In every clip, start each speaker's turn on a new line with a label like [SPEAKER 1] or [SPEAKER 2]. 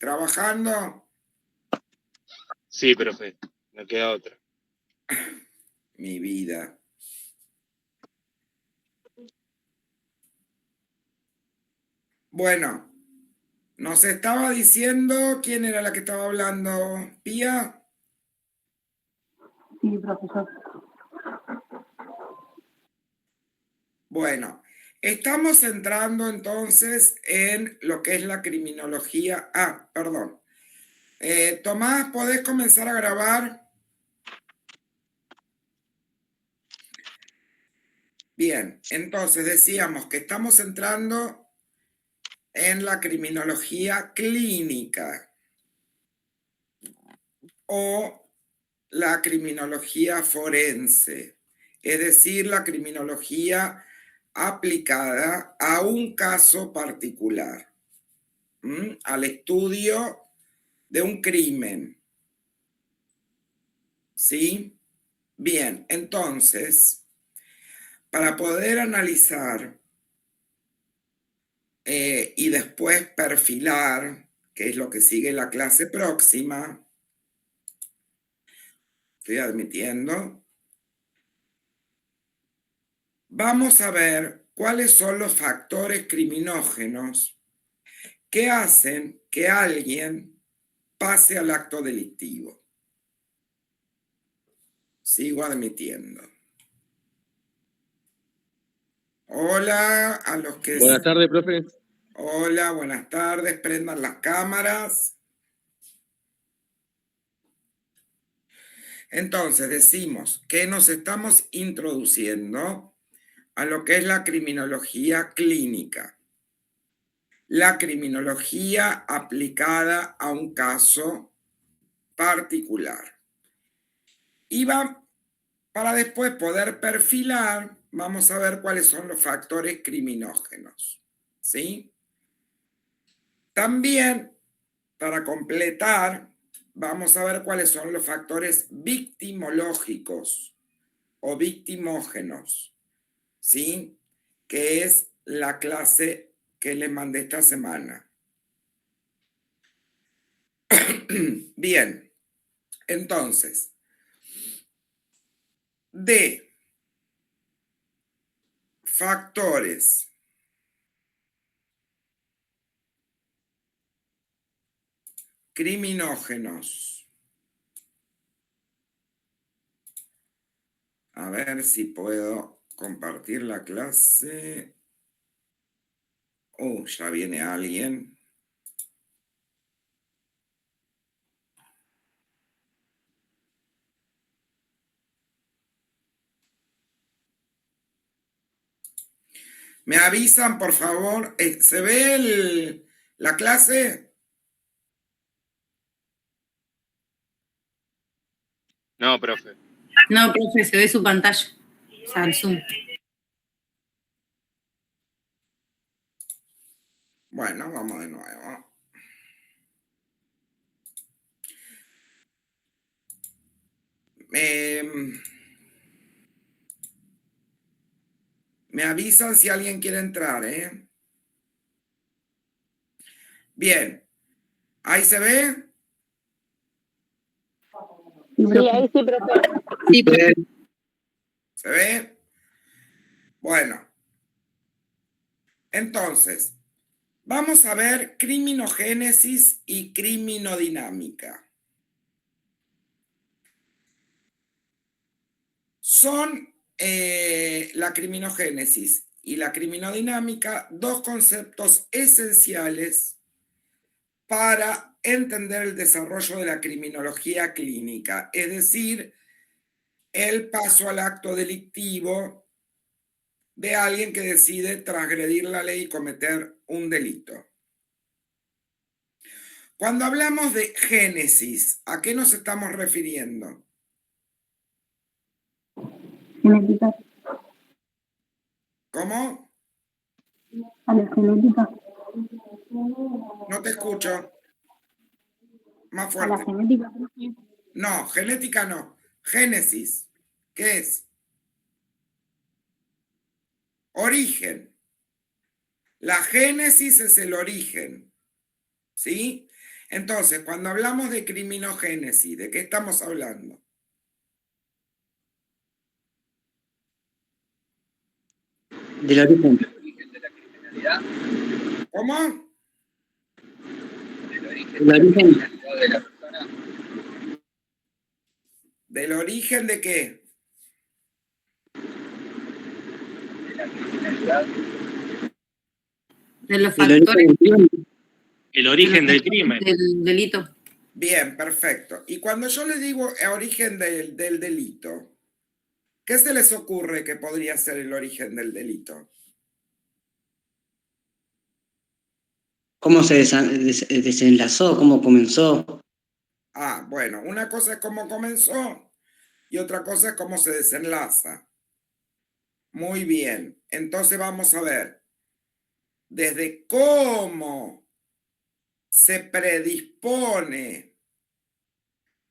[SPEAKER 1] ¿Trabajando?
[SPEAKER 2] Sí, profe, no queda otra.
[SPEAKER 1] Mi vida. Bueno, nos estaba diciendo quién era la que estaba hablando. ¿Pía?
[SPEAKER 3] Sí, profesor.
[SPEAKER 1] Bueno, estamos entrando entonces en lo que es la criminología. Ah, perdón. Tomás, ¿podés comenzar a grabar? Bien, entonces decíamos que estamos entrando en la criminología clínica o la criminología forense, es decir, la criminología aplicada a un caso particular, al estudio de un crimen. ¿Sí? Bien, entonces, para poder analizar y después perfilar, que es lo que sigue en la clase próxima, estoy admitiendo, vamos a ver cuáles son los factores criminógenos que hacen que alguien pase al acto delictivo. Sigo admitiendo. Hola a los que...
[SPEAKER 4] Buenas tardes, profe.
[SPEAKER 1] Hola, buenas tardes. Prendan las cámaras. Entonces decimos que nos estamos introduciendo a lo que es la criminología clínica. La criminología aplicada a un caso particular. Y para después poder perfilar, vamos a ver cuáles son los factores criminógenos. ¿Sí? También, para completar, vamos a ver cuáles son los factores victimológicos o victimógenos. ¿Sí? Que es la clase que les mandé esta semana. Bien, entonces, de factores criminógenos. A ver si puedo compartir la clase. Ya viene alguien. ¿Me avisan, por favor? ¿Se ve la clase?
[SPEAKER 2] No, profe.
[SPEAKER 3] No, profe, se ve su pantalla. O sea, el Zoom.
[SPEAKER 1] Bueno, vamos de nuevo. Me avisan si alguien quiere entrar, ¿eh? Bien. ¿Ahí se ve?
[SPEAKER 5] Sí, ahí sí, profe.
[SPEAKER 3] Sí, profe.
[SPEAKER 1] ¿Se ve? Bueno. Entonces, vamos a ver criminogénesis y criminodinámica. Son la criminogénesis y la criminodinámica dos conceptos esenciales para entender el desarrollo de la criminología clínica, es decir, el paso al acto delictivo de alguien que decide transgredir la ley y cometer un delito. Cuando hablamos de génesis, ¿a qué nos estamos refiriendo?
[SPEAKER 3] Genética.
[SPEAKER 1] ¿Cómo?
[SPEAKER 3] A la genética.
[SPEAKER 1] No te escucho. Más
[SPEAKER 3] A la
[SPEAKER 1] fuerte.
[SPEAKER 3] genética, profe.
[SPEAKER 1] No, genética no. Génesis. ¿Qué es? Origen. La génesis es el origen. ¿Sí? Entonces, cuando hablamos de criminogénesis, ¿de qué estamos hablando?
[SPEAKER 4] Del origen.
[SPEAKER 1] ¿Cómo?
[SPEAKER 4] El origen.
[SPEAKER 1] ¿Del origen de qué?
[SPEAKER 3] De los
[SPEAKER 4] Del origen
[SPEAKER 3] factores
[SPEAKER 4] del crimen.
[SPEAKER 2] El origen del crimen.
[SPEAKER 3] del delito.
[SPEAKER 1] Bien, perfecto. Y cuando yo les digo origen del delito, ¿qué se les ocurre que podría ser el origen del delito?
[SPEAKER 4] ¿Cómo se desenlazó? ¿Cómo comenzó?
[SPEAKER 1] Ah, bueno, una cosa es cómo comenzó y otra cosa es cómo se desenlaza. Muy bien, entonces vamos a ver, desde cómo se predispone,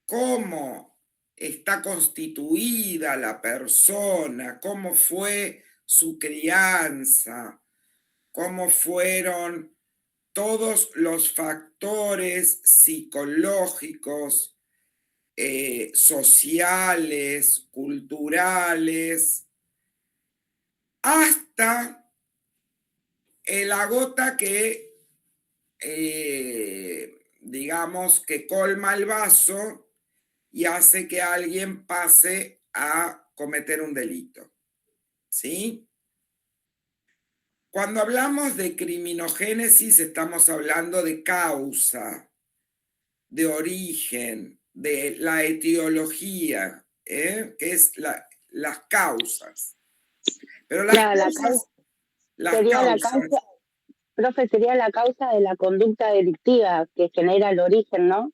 [SPEAKER 1] cómo está constituida la persona, cómo fue su crianza, cómo fueron todos los factores psicológicos, sociales, culturales, hasta la gota que, digamos, que colma el vaso y hace que alguien pase a cometer un delito. ¿Sí? Cuando hablamos de criminogénesis estamos hablando de causa, de origen, de la etiología, que es las causas. Pero las
[SPEAKER 5] Claro,
[SPEAKER 1] causas,
[SPEAKER 5] sería la causa, profe, sería la causa de la conducta delictiva que genera el origen, ¿no?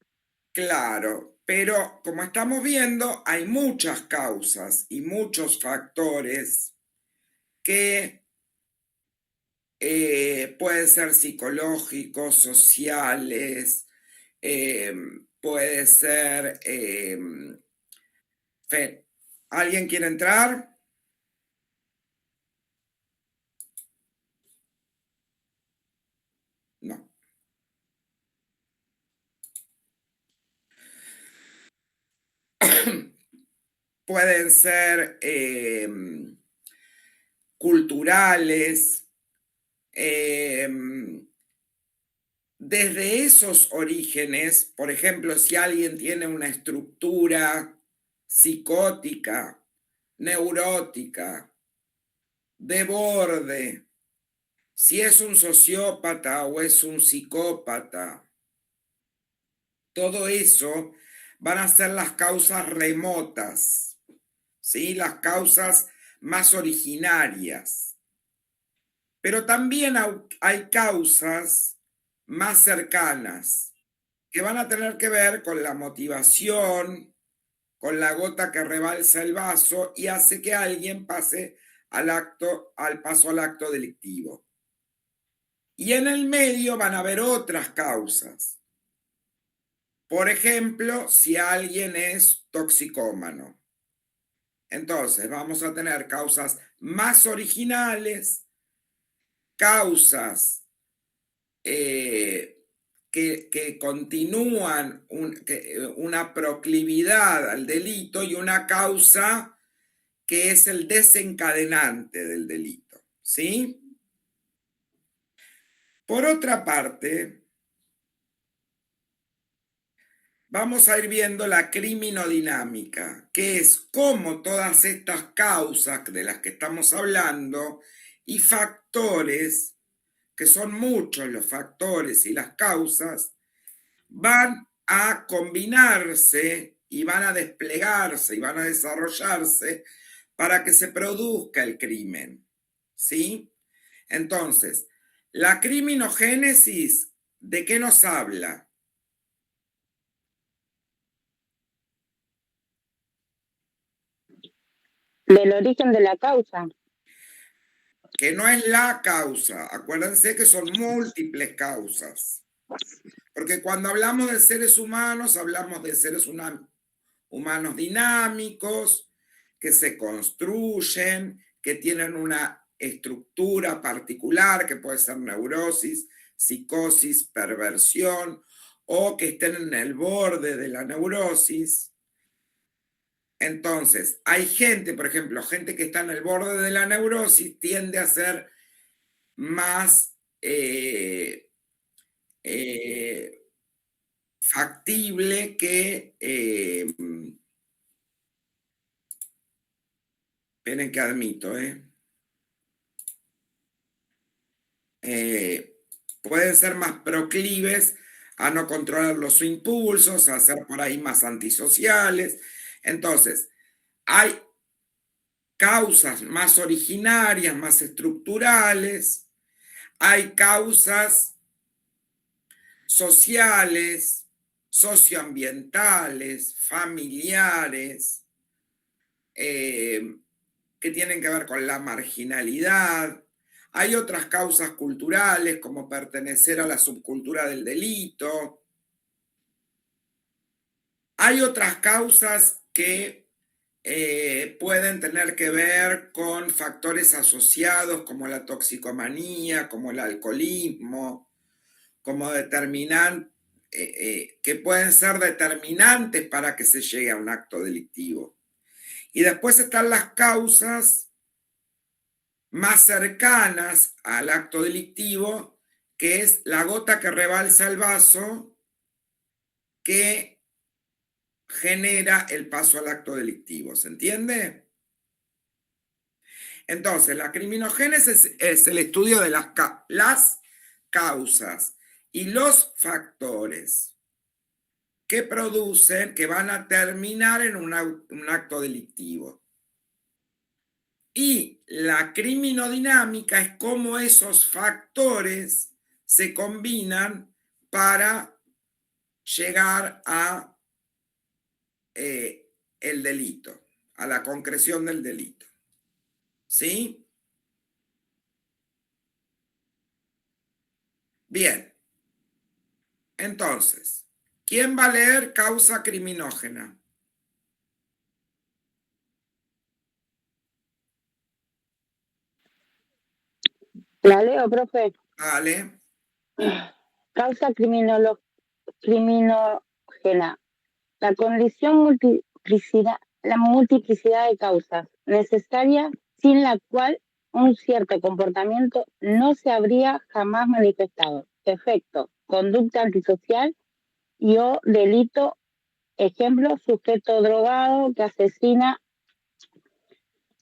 [SPEAKER 1] claro, pero como estamos viendo, hay muchas causas y muchos factores que pueden ser psicológicos, sociales, puede ser... ¿Alguien quiere entrar? No. Pueden ser culturales. Desde esos orígenes, por ejemplo, si alguien tiene una estructura psicótica, neurótica, de borde, si es un sociópata o es un psicópata, todo eso van a ser las causas remotas, ¿sí? Las causas más originarias. Pero también hay causas más cercanas que van a tener que ver con la motivación, con la gota que rebalsa el vaso y hace que alguien pase al paso al acto delictivo. Y en el medio van a haber otras causas. Por ejemplo, si alguien es toxicómano. Entonces, vamos a tener causas más originales, causas que continúan una proclividad al delito y una causa que es el desencadenante del delito, ¿sí? Por otra parte, vamos a ir viendo la criminodinámica, que es cómo todas estas causas de las que estamos hablando y factores, que son muchos los factores y las causas, van a combinarse y van a desplegarse y van a desarrollarse para que se produzca el crimen, ¿sí? Entonces, la criminogénesis, ¿de qué nos habla?
[SPEAKER 5] Del origen de la causa.
[SPEAKER 1] Que no es la causa. Acuérdense que son múltiples causas. Porque cuando hablamos de seres humanos, hablamos de seres humanos dinámicos, que se construyen, que tienen una estructura particular, que puede ser neurosis, psicosis, perversión, o que estén en el borde de la neurosis. Entonces, hay gente, por ejemplo, gente que está en el borde de la neurosis tiende a ser más factible que... esperen que admito, pueden ser más proclives a no controlar los impulsos, a ser por ahí más antisociales. Entonces, hay causas más originarias, más estructurales, hay causas sociales, socioambientales, familiares, que tienen que ver con la marginalidad. Hay otras causas culturales, como pertenecer a la subcultura del delito. Hay otras causas que pueden tener que ver con factores asociados como la toxicomanía, como el alcoholismo, como que pueden ser determinantes para que se llegue a un acto delictivo. Y después están las causas más cercanas al acto delictivo, que es la gota que rebalsa el vaso, que genera el paso al acto delictivo. ¿Se entiende? Entonces, la criminogénesis es el estudio de las causas y los factores que producen, que van a terminar en un acto delictivo. Y la criminodinámica es cómo esos factores se combinan para llegar a el delito, a la concreción del delito. ¿Sí? Bien. Entonces, ¿quién va a leer causa criminógena?
[SPEAKER 5] La leo, profe.
[SPEAKER 1] Vale.
[SPEAKER 5] Causa criminógena. La condición la multiplicidad de causas necesaria sin la cual un cierto comportamiento no se habría jamás manifestado. Efecto, conducta antisocial y o delito. Ejemplo, sujeto drogado que asesina.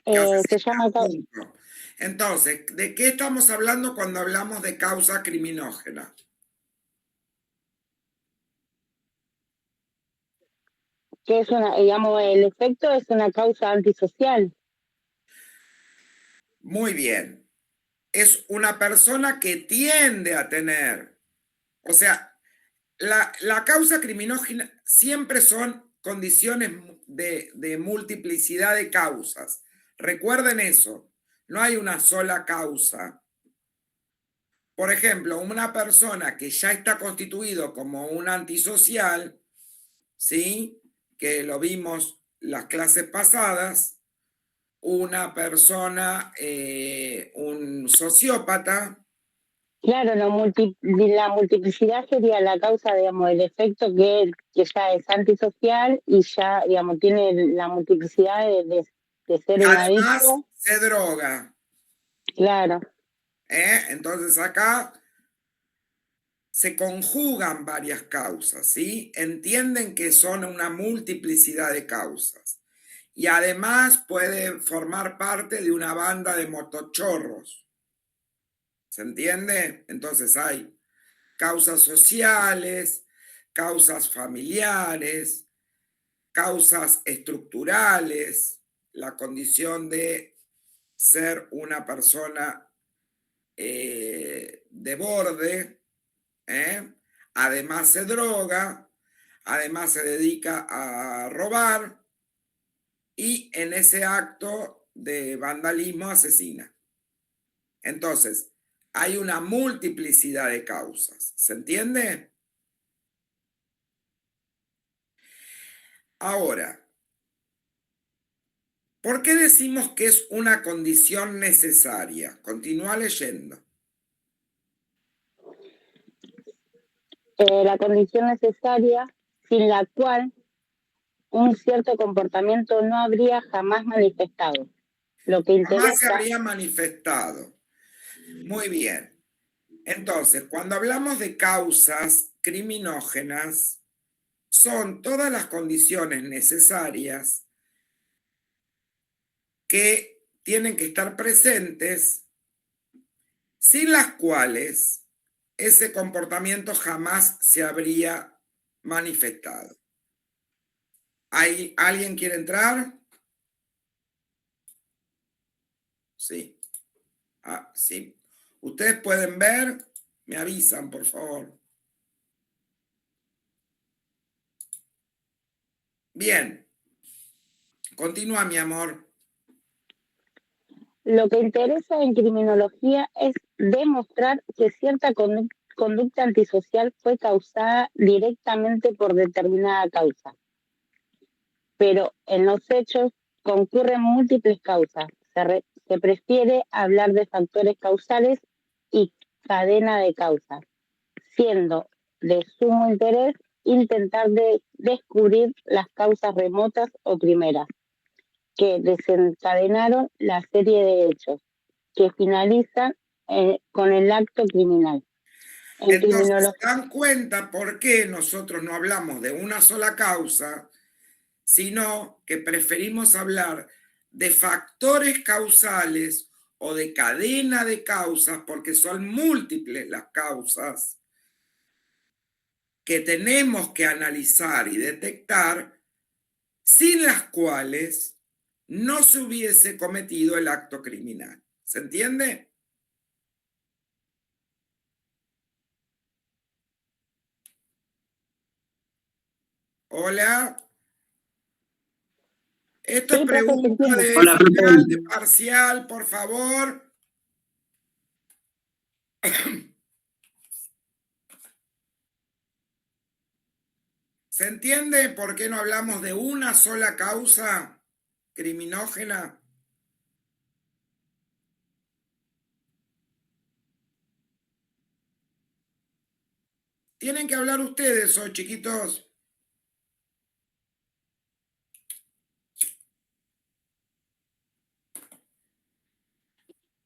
[SPEAKER 5] Se llama...
[SPEAKER 1] Punto. Entonces, ¿de qué estamos hablando cuando hablamos de causa criminógena?
[SPEAKER 5] Que es una, digamos, el efecto es una causa antisocial.
[SPEAKER 1] Muy bien. Es una persona que tiende a tener, o sea, la causa criminógena siempre son condiciones de multiplicidad de causas. Recuerden eso, no hay una sola causa. Por ejemplo, una persona que ya está constituido como un antisocial, ¿sí? Que lo vimos las clases pasadas, una persona, un sociópata.
[SPEAKER 5] Claro, la multiplicidad sería la causa, digamos, el efecto que ya es antisocial y ya, digamos, tiene la multiplicidad de ser un
[SPEAKER 1] Además,
[SPEAKER 5] adicto.
[SPEAKER 1] se droga.
[SPEAKER 5] Claro.
[SPEAKER 1] Entonces acá se conjugan varias causas, ¿sí? Entienden que son una multiplicidad de causas. Y además puede formar parte de una banda de motochorros. ¿Se entiende? Entonces hay causas sociales, causas familiares, causas estructurales, la condición de ser una persona de borde, además se droga, además se dedica a robar y en ese acto de vandalismo asesina. Entonces, hay una multiplicidad de causas. ¿Se entiende? Ahora, ¿por qué decimos que es una condición necesaria? Continúa leyendo.
[SPEAKER 5] la condición necesaria sin la cual un cierto comportamiento no habría jamás manifestado. Lo que
[SPEAKER 1] Jamás se
[SPEAKER 5] interesa,
[SPEAKER 1] habría manifestado. Muy bien. Entonces, cuando hablamos de causas criminógenas, son todas las condiciones necesarias que tienen que estar presentes, sin las cuales ese comportamiento jamás se habría manifestado. ¿Alguien quiere entrar? Sí. Sí. Ustedes pueden ver, me avisan, por favor. Bien. Continúa, mi amor.
[SPEAKER 5] lo que interesa en criminología es demostrar que cierta conducta antisocial fue causada directamente por determinada causa. Pero en los hechos concurren múltiples causas. Se prefiere hablar de factores causales y cadena de causas, siendo de sumo interés intentar descubrir las causas remotas o primeras que desencadenaron la serie de hechos que finalizan con el acto criminal.
[SPEAKER 1] Entonces, ¿se dan cuenta por qué nosotros no hablamos de una sola causa, sino que preferimos hablar de factores causales o de cadena de causas, porque son múltiples las causas que tenemos que analizar y detectar, sin las cuales no se hubiese cometido el acto criminal? ¿Se entiende? Hola. Esto
[SPEAKER 5] Sí,
[SPEAKER 1] es
[SPEAKER 5] profe, te
[SPEAKER 1] pregunta
[SPEAKER 5] entiendo.
[SPEAKER 1] de
[SPEAKER 4] Hola,
[SPEAKER 1] final,
[SPEAKER 4] profe.
[SPEAKER 1] de parcial, por favor. ¿Se entiende por qué no hablamos de una sola causa criminógena? Tienen que hablar ustedes, ¿o chiquitos?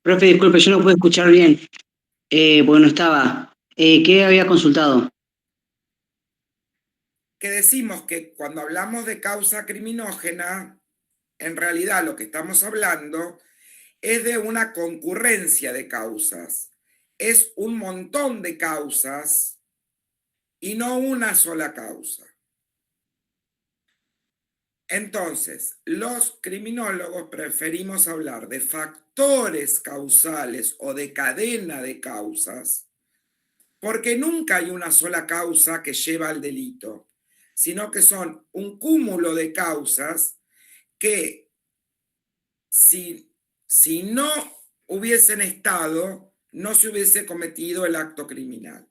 [SPEAKER 4] Profe, disculpe, yo no pude escuchar bien, porque no estaba. ¿Qué había consultado?
[SPEAKER 1] Que decimos que cuando hablamos de causa criminógena, en realidad lo que estamos hablando es de una concurrencia de causas. Es un montón de causas y no una sola causa. Entonces, los criminólogos preferimos hablar de factores causales o de cadena de causas, porque nunca hay una sola causa que lleva al delito, sino que son un cúmulo de causas que si no hubiesen estado, no se hubiese cometido el acto criminal.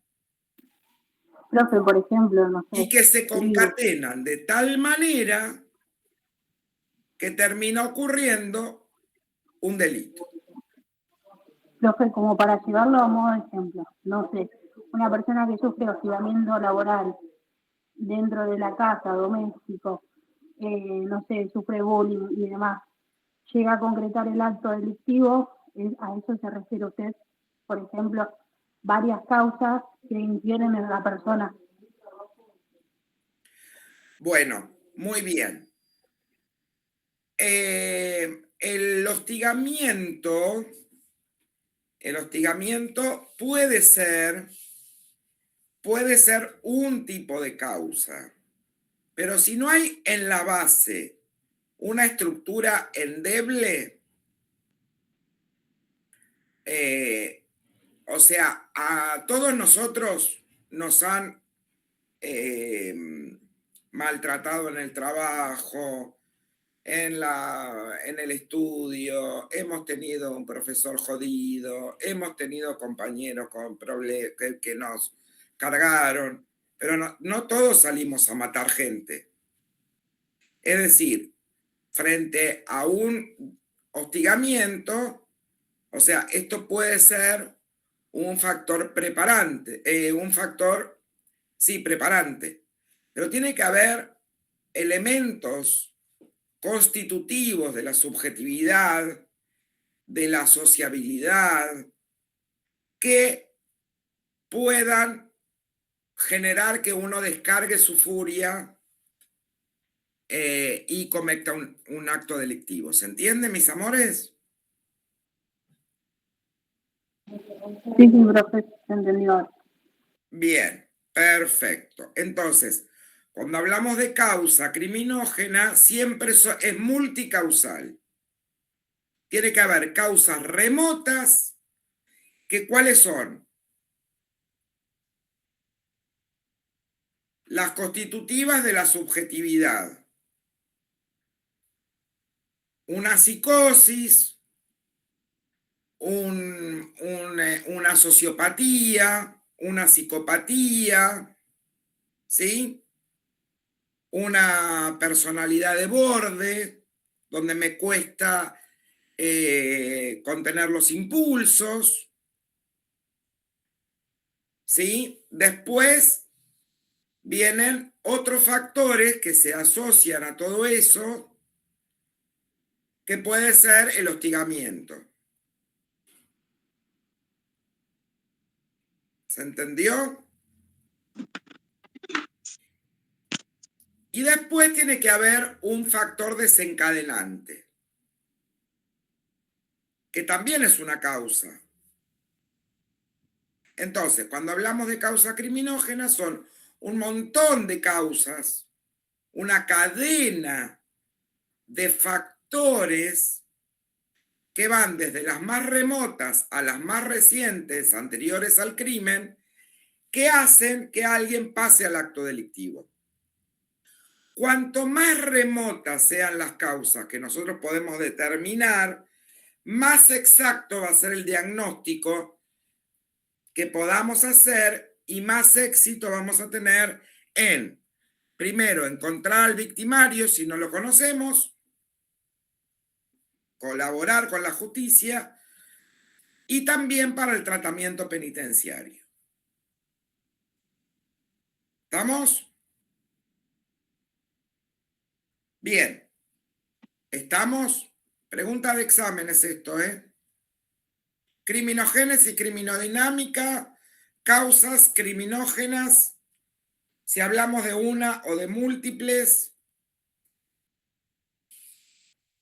[SPEAKER 6] Profe, por ejemplo, no sé.
[SPEAKER 1] Y que se concatenan de tal manera que termina ocurriendo un delito.
[SPEAKER 6] Profe, como para llevarlo a modo de ejemplo, no sé, una persona que sufre hostigamiento laboral dentro de la casa, doméstico, no sé, sufre bullying y demás, llega a concretar el acto delictivo, a eso se refiere usted, por ejemplo, varias causas que infieren en la persona.
[SPEAKER 1] Bueno, muy bien. El hostigamiento puede ser un tipo de causa, pero si no hay en la base una estructura endeble, o sea, a todos nosotros nos han maltratado en el trabajo, en el estudio, hemos tenido un profesor jodido, hemos tenido compañeros con problemas que nos cargaron, pero no todos salimos a matar gente. Es decir, frente a un hostigamiento, o sea, esto puede ser un factor preparante, un factor Sí, preparante. Pero tiene que haber elementos constitutivos de la subjetividad, de la sociabilidad, que puedan generar que uno descargue su furia y cometa un acto delictivo. ¿Se entiende, mis amores?
[SPEAKER 6] Sí, sí, profe, se entendió ahora.
[SPEAKER 1] Bien, perfecto. Entonces, cuando hablamos de causa criminógena, siempre es multicausal. Tiene que haber causas remotas, que ¿cuáles son? Las constitutivas de la subjetividad. Una psicosis, una sociopatía, una psicopatía, ¿sí? Una personalidad de borde, donde me cuesta contener los impulsos, ¿sí? Después vienen otros factores que se asocian a todo eso, que puede ser el hostigamiento. ¿Se entendió? Y después tiene que haber un factor desencadenante, que también es una causa. Entonces, cuando hablamos de causa criminógena, son un montón de causas, una cadena de factores que van desde las más remotas a las más recientes, anteriores al crimen, que hacen que alguien pase al acto delictivo. Cuanto más remotas sean las causas que nosotros podemos determinar, más exacto va a ser el diagnóstico que podamos hacer y más éxito vamos a tener en, primero, encontrar al victimario si no lo conocemos, colaborar con la justicia y también para el tratamiento penitenciario. ¿Estamos? Bien. ¿Estamos? Pregunta de examen es esto, ¿eh? Criminogénesis, criminodinámica, causas criminógenas, si hablamos de una o de múltiples.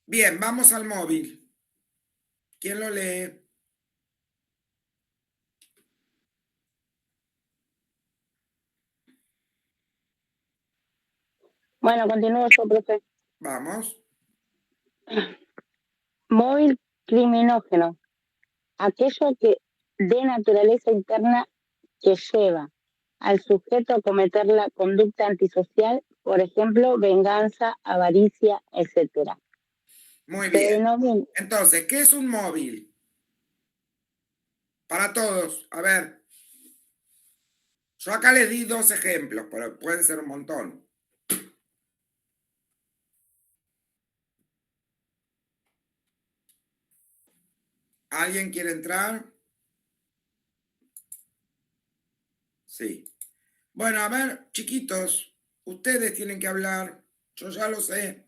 [SPEAKER 1] Bien, vamos al móvil. ¿Quién lo lee?
[SPEAKER 5] Bueno, continúo yo, profe.
[SPEAKER 1] Vamos.
[SPEAKER 5] Móvil criminógeno. Aquello que de naturaleza interna que lleva al sujeto a cometer la conducta antisocial, por ejemplo, venganza, avaricia, etc.
[SPEAKER 1] Muy
[SPEAKER 5] Se
[SPEAKER 1] bien.
[SPEAKER 5] denomina
[SPEAKER 1] Entonces, ¿qué es un móvil? Para todos. A ver. Yo acá les di 2 ejemplos, pero pueden ser un montón. ¿Alguien quiere entrar? Sí. Bueno, a ver, chiquitos, ustedes tienen que hablar. Yo ya lo sé.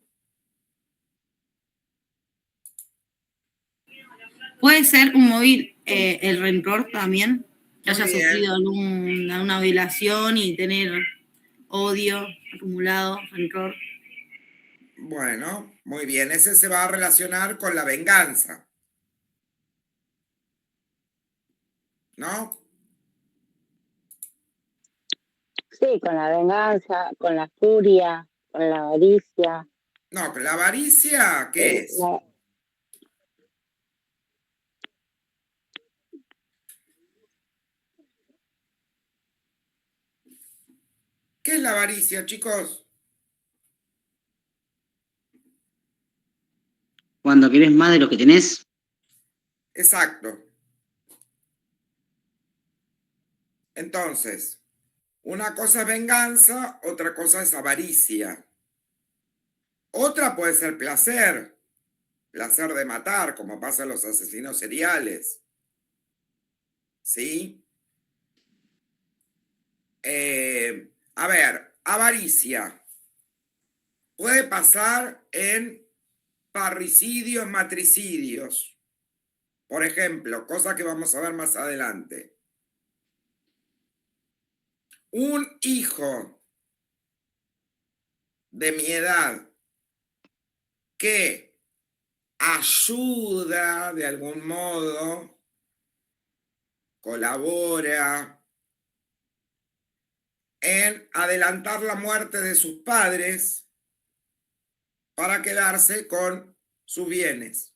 [SPEAKER 3] ¿Puede ser un móvil el rencor también? Que
[SPEAKER 1] Muy
[SPEAKER 3] haya
[SPEAKER 1] bien.
[SPEAKER 3] sufrido alguna violación y tener odio acumulado, rencor.
[SPEAKER 1] Bueno, muy bien. Ese se va a relacionar con la venganza. ¿No?
[SPEAKER 5] sí, con la venganza, con la furia, con la avaricia.
[SPEAKER 1] No, pero la avaricia, ¿qué es? ¿Qué es la avaricia, chicos?
[SPEAKER 4] Cuando querés más de lo que tenés,
[SPEAKER 1] Exacto. Entonces, una cosa es venganza, otra cosa es avaricia. Otra puede ser placer de matar, como pasa en los asesinos seriales. ¿Sí? A ver, avaricia. Puede pasar en parricidios, matricidios. Por ejemplo, cosa que vamos a ver más adelante. Un hijo de mi edad que ayuda de algún modo, colabora en adelantar la muerte de sus padres para quedarse con sus bienes.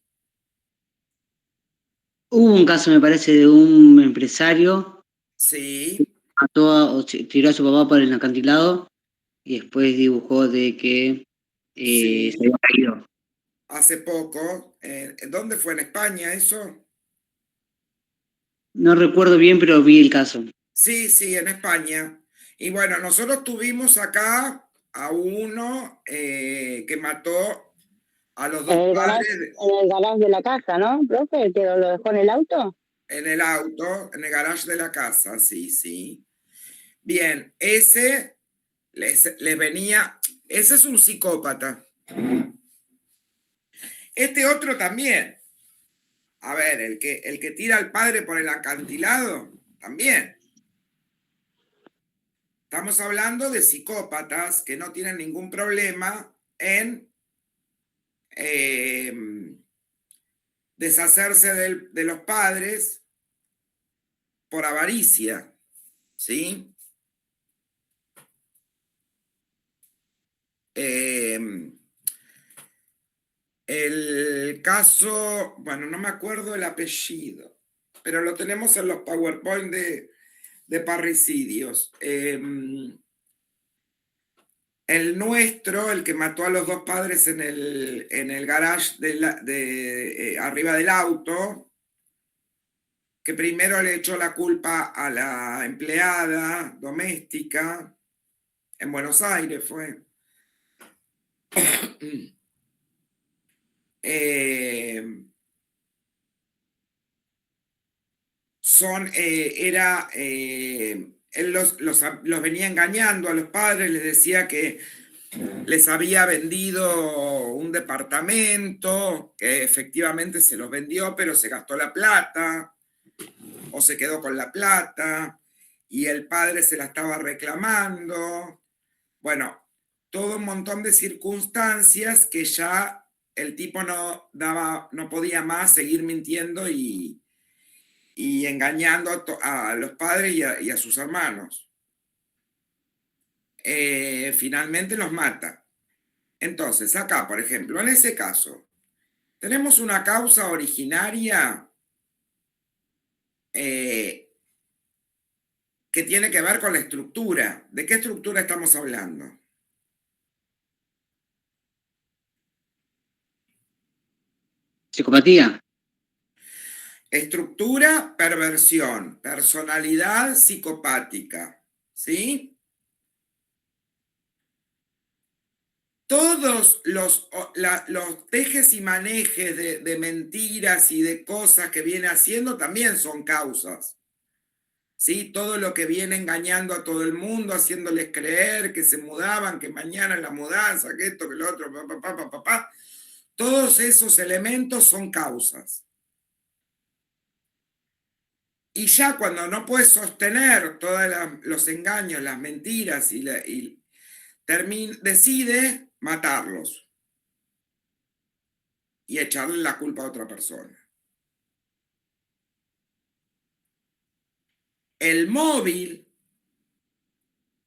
[SPEAKER 4] Hubo un caso, me parece, de un empresario
[SPEAKER 1] Sí,
[SPEAKER 4] tiró a su papá por el acantilado y después dibujó de que
[SPEAKER 1] sí,
[SPEAKER 4] se había caído.
[SPEAKER 1] hace poco. ¿Dónde fue? ¿En España eso?
[SPEAKER 4] No recuerdo bien, pero vi el caso.
[SPEAKER 1] Sí, sí, en España. Y bueno, nosotros tuvimos acá a uno que mató a los
[SPEAKER 5] En
[SPEAKER 1] dos
[SPEAKER 5] el
[SPEAKER 1] padres
[SPEAKER 5] garage de la casa, ¿no, profe? ¿Que lo dejó en el auto?
[SPEAKER 1] en el auto, en el garage de la casa, sí, sí. Bien, ese les venía, ese es un psicópata. Este otro también. A ver, el que tira al padre por el acantilado, también. Estamos hablando de psicópatas que no tienen ningún problema en deshacerse de los padres por avaricia, ¿sí? El caso, bueno, no me acuerdo el apellido, pero lo tenemos en los PowerPoint de parricidios. El nuestro, el que mató a los dos padres en el garage arriba del auto, que primero le echó la culpa a la empleada doméstica, en Buenos Aires fue. Él los venía engañando a los padres, les decía que les había vendido un departamento, que efectivamente se los vendió, pero se gastó la plata, o se quedó con la plata, y el padre se la estaba reclamando. Bueno, todo un montón de circunstancias que ya el tipo no podía más seguir mintiendo y engañando a los padres y a sus hermanos. Finalmente los mata. Entonces, acá, por ejemplo, en ese caso, tenemos una causa originaria que tiene que ver con la estructura. ¿De qué estructura estamos hablando?
[SPEAKER 4] Psicopatía.
[SPEAKER 1] Estructura, perversión, personalidad psicopática, ¿sí? Todos los tejes y manejes de mentiras y de cosas que viene haciendo también son causas, ¿sí? Todo lo que viene engañando a todo el mundo, haciéndoles creer que se mudaban, que mañana la mudanza, que esto, que lo otro, todos esos elementos son causas. Y ya cuando no puedes sostener todos los engaños, las mentiras decide matarlos y echarle la culpa a otra persona. El móvil,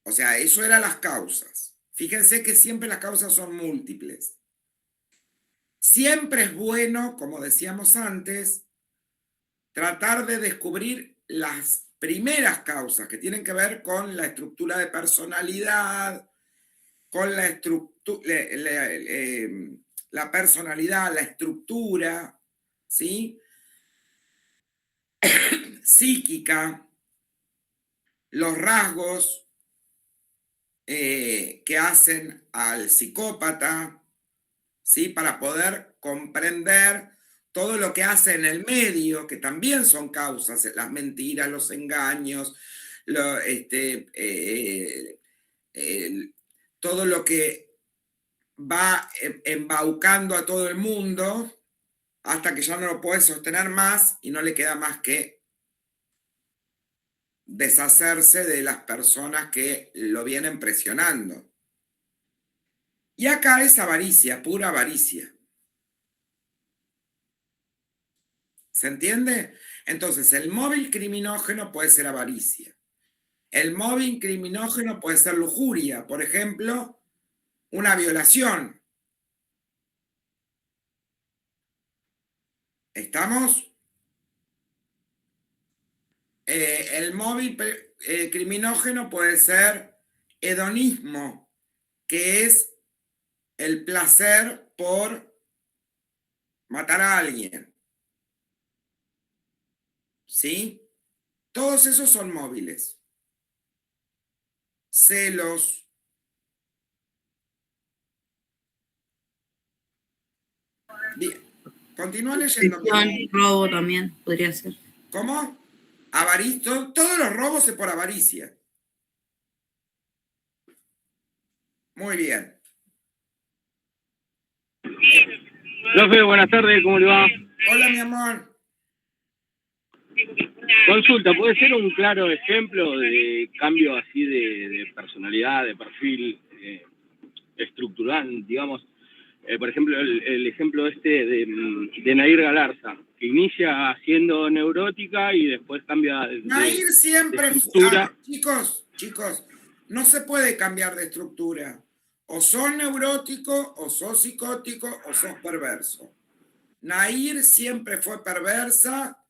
[SPEAKER 1] o sea, eso eran las causas. Fíjense que siempre las causas son múltiples. Siempre es bueno, como decíamos antes, tratar de descubrir las primeras causas que tienen que ver con la estructura de personalidad, con la personalidad, la estructura, ¿sí? Psíquica, los rasgos que hacen al psicópata, ¿sí? Para poder comprender todo lo que hace en el medio, que también son causas, las mentiras, los engaños, todo lo que va embaucando a todo el mundo hasta que ya no lo puede sostener más y no le queda más que deshacerse de las personas que lo vienen presionando. Y acá es avaricia, pura avaricia. ¿Se entiende? Entonces, el móvil criminógeno puede ser avaricia. El móvil criminógeno puede ser lujuria. Por ejemplo, una violación. ¿Estamos? El móvil criminógeno puede ser hedonismo, que es el placer por matar a alguien. ¿Sí? Todos esos son móviles. Celos. Bien. Continúa leyendo.
[SPEAKER 3] Robo también podría ser.
[SPEAKER 1] ¿Cómo? Avaricia. Todos los robos es por avaricia. Muy bien.
[SPEAKER 7] Profe, buenas tardes, ¿cómo le va?
[SPEAKER 1] Hola, mi amor.
[SPEAKER 7] Consulta, ¿puede ser un claro ejemplo de cambio así de personalidad, de perfil estructural, digamos? Por ejemplo, el ejemplo de Nair Galarza, que inicia siendo neurótica y después cambia
[SPEAKER 1] Nair siempre
[SPEAKER 7] de estructura.
[SPEAKER 1] Chicos, no se puede cambiar de estructura. O sos neurótico, o sos psicótico, o sos perverso. Nair siempre fue perversa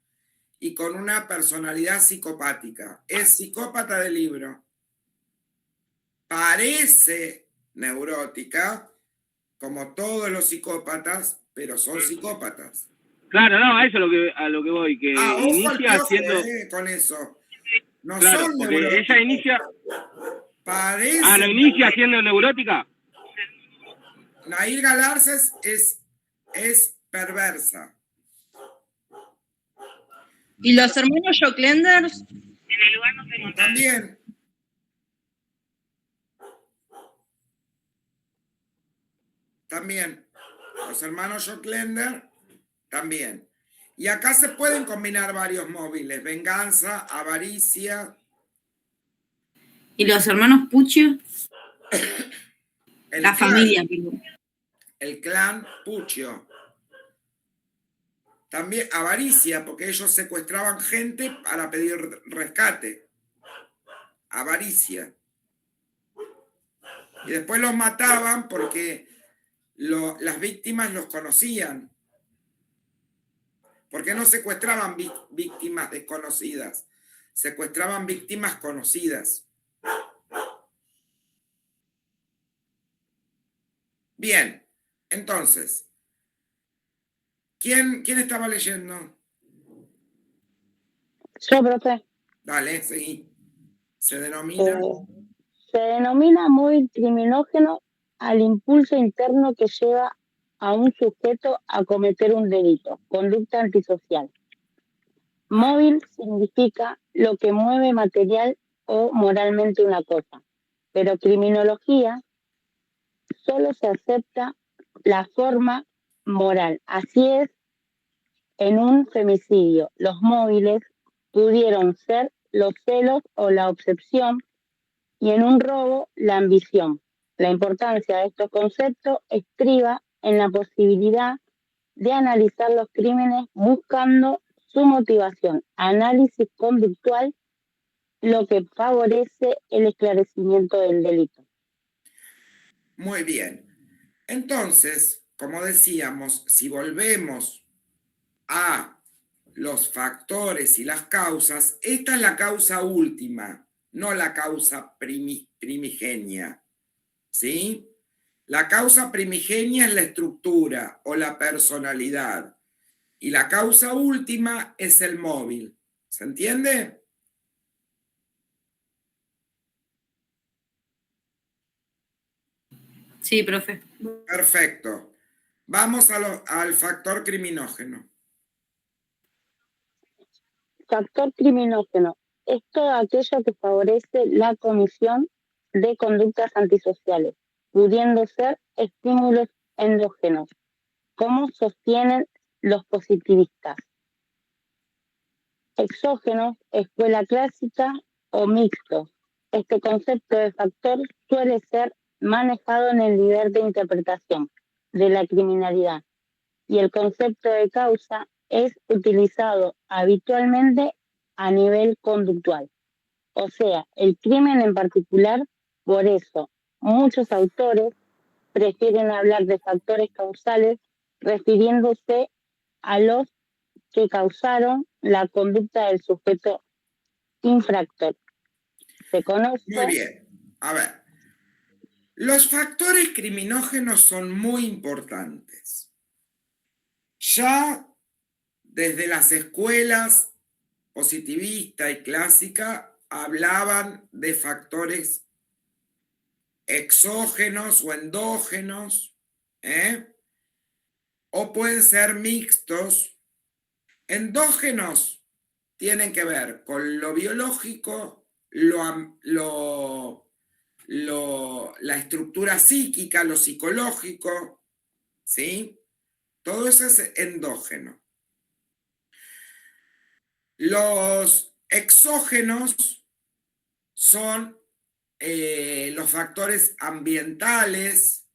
[SPEAKER 1] y con una personalidad psicopática. Es psicópata de libro. Parece neurótica, como todos los psicópatas, pero son psicópatas.
[SPEAKER 7] Claro, no, a eso a lo que voy, que inicia siendo...
[SPEAKER 1] con eso. No
[SPEAKER 7] claro,
[SPEAKER 1] son
[SPEAKER 7] porque
[SPEAKER 1] neuróticos.
[SPEAKER 7] ella inicia...
[SPEAKER 1] Parece...
[SPEAKER 7] ¿no inicia siendo neurótica?
[SPEAKER 1] Nair Galarza es perversa.
[SPEAKER 8] ¿Y los hermanos Joclenders?
[SPEAKER 1] También. También. Los hermanos Joclender, también. Y acá se pueden combinar varios móviles. Venganza, avaricia.
[SPEAKER 3] ¿Y los hermanos Puccio?
[SPEAKER 1] El
[SPEAKER 3] La
[SPEAKER 1] clan,
[SPEAKER 3] familia, perdón.
[SPEAKER 1] El clan Puccio. También avaricia, porque ellos secuestraban gente para pedir rescate. Avaricia. Y después los mataban porque las víctimas los conocían. ¿Por qué no secuestraban víctimas desconocidas? Secuestraban víctimas conocidas. Bien, entonces, ¿quién estaba leyendo?
[SPEAKER 5] Yo, profe.
[SPEAKER 1] Dale, seguí. Se denomina...
[SPEAKER 5] Se denomina móvil criminógeno al impulso interno que lleva a un sujeto a cometer un delito, conducta antisocial. Móvil significa lo que mueve material o moralmente una cosa, pero criminología solo se acepta la forma moral. Así es, en un femicidio, los móviles pudieron ser los celos o la obsesión, y en un robo, la ambición. La importancia de estos conceptos estriba en la posibilidad de analizar los crímenes buscando su motivación, análisis conductual, lo que favorece el esclarecimiento del delito.
[SPEAKER 1] Muy bien. Entonces, como decíamos, si volvemos a los factores y las causas, esta es la causa última, no la causa primigenia. ¿Sí? La causa primigenia es la estructura o la personalidad. Y la causa última es el móvil. ¿Se entiende?
[SPEAKER 3] Sí, profe.
[SPEAKER 1] Perfecto. Vamos al factor criminógeno.
[SPEAKER 5] Factor criminógeno. es todo aquello que favorece la comisión de conductas antisociales, pudiendo ser estímulos endógenos, como sostienen los positivistas. Exógenos, escuela clásica o mixtos. Este concepto de factor suele ser manejado en el nivel de interpretación de la criminalidad y el concepto de causa es utilizado habitualmente a nivel conductual, o sea, el crimen en particular. Por eso, muchos autores prefieren hablar de factores causales refiriéndose a los que causaron la conducta del sujeto infractor. Se conoce...
[SPEAKER 1] Muy bien. A ver, los factores criminógenos son muy importantes. Ya desde las escuelas positivista y clásica hablaban de factores exógenos o endógenos, o pueden ser mixtos. Endógenos tienen que ver con lo biológico, la estructura psíquica, lo psicológico, ¿sí? Todo eso es endógeno. Los exógenos son los factores ambientales,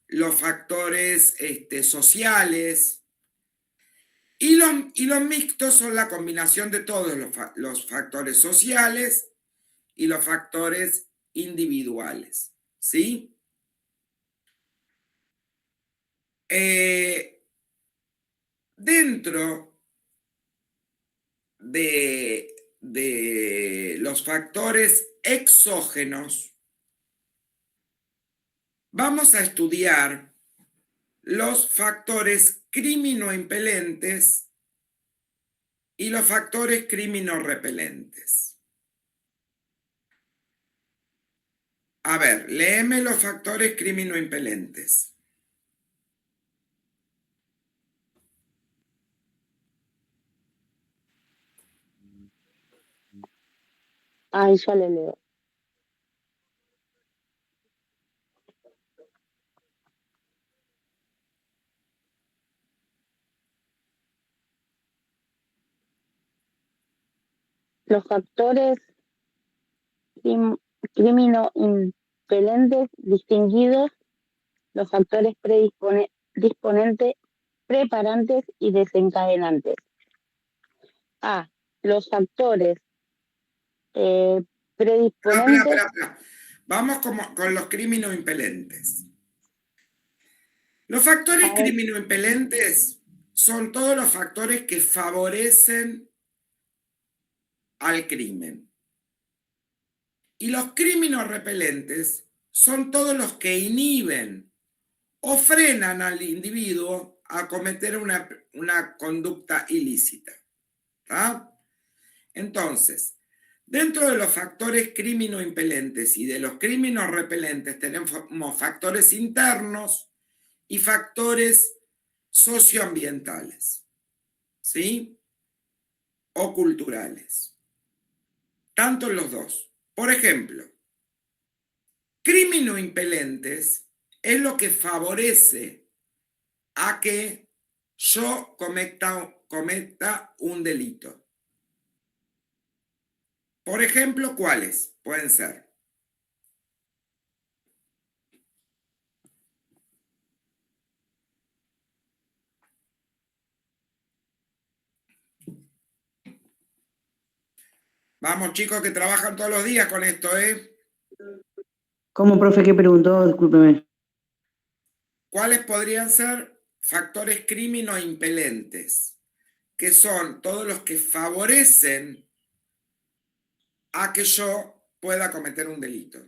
[SPEAKER 1] los factores sociales, y los mixtos son la combinación de todos los factores sociales y los factores individuales, ¿sí? Dentro de los factores exógenos, vamos a estudiar los factores criminoimpelentes y los factores criminorrepelentes. A ver, léeme los factores criminoimpelentes.
[SPEAKER 5] Ahí ya le leo. Los factores criminoimpelentes distinguidos, los factores predisponentes, preparantes y desencadenantes. A. Los factores predisponentes.
[SPEAKER 1] Espera. Vamos con los criminoimpelentes. Los factores criminoimpelentes son todos los factores que favorecen al crimen. Y los criminorrepelentes son todos los que inhiben o frenan al individuo a cometer una conducta ilícita. ¿Tá? Entonces, dentro de los factores criminoimpelentes y de los criminorrepelentes tenemos factores internos y factores socioambientales, ¿sí? O culturales. Tanto en los dos. Por ejemplo, criminoimpelentes es lo que favorece a que yo cometa un delito. Por ejemplo, ¿cuáles pueden ser? Vamos, chicos, que trabajan todos los días con esto, ¿eh?
[SPEAKER 4] ¿Cómo, profe? ¿Qué preguntó? Discúlpeme.
[SPEAKER 1] ¿Cuáles podrían ser factores criminoimpelentes? Que son todos los que favorecen a que yo pueda cometer un delito.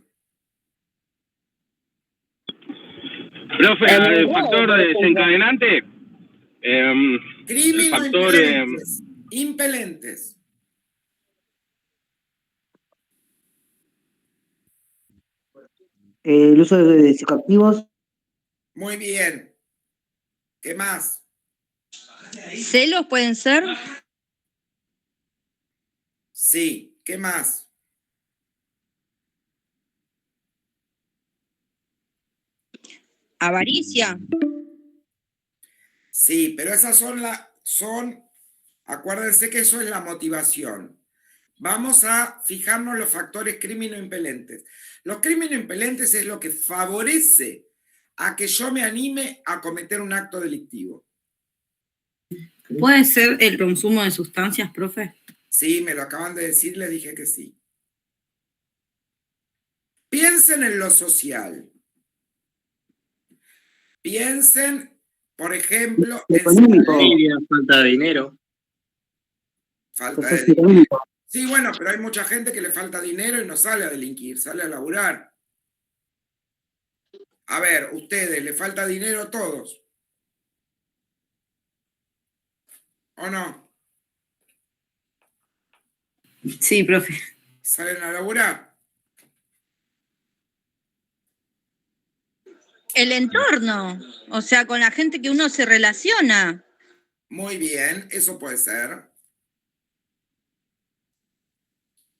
[SPEAKER 7] Profe, el factor desencadenante.
[SPEAKER 1] Criminoimpelentes. Impelentes.
[SPEAKER 4] El uso de psicoactivos.
[SPEAKER 1] Muy bien. ¿Qué más?
[SPEAKER 8] ¿Celos pueden ser?
[SPEAKER 1] Sí, ¿qué más?
[SPEAKER 8] Avaricia.
[SPEAKER 1] Sí, pero esas acuérdense que eso es la motivación. Vamos a fijarnos los factores crímeno-impelentes. Los crímeno-impelentes es lo que favorece a que yo me anime a cometer un acto delictivo.
[SPEAKER 3] ¿Puede ser el consumo de sustancias, profe?
[SPEAKER 1] Sí, me lo acaban de decir, le dije que sí. Piensen en lo social. Piensen, por ejemplo, en
[SPEAKER 4] Económico.
[SPEAKER 7] Familia, falta de dinero.
[SPEAKER 1] falta de
[SPEAKER 4] Proceso
[SPEAKER 1] dinero.
[SPEAKER 4] económico.
[SPEAKER 1] Sí, bueno, pero hay mucha gente que le falta dinero y no sale a delinquir, sale a laburar. A ver, ustedes, ¿le falta dinero a todos? ¿O no?
[SPEAKER 3] Sí, profe.
[SPEAKER 1] ¿Salen a laburar?
[SPEAKER 8] El entorno, o sea, con la gente que uno se relaciona.
[SPEAKER 1] Muy bien, eso puede ser.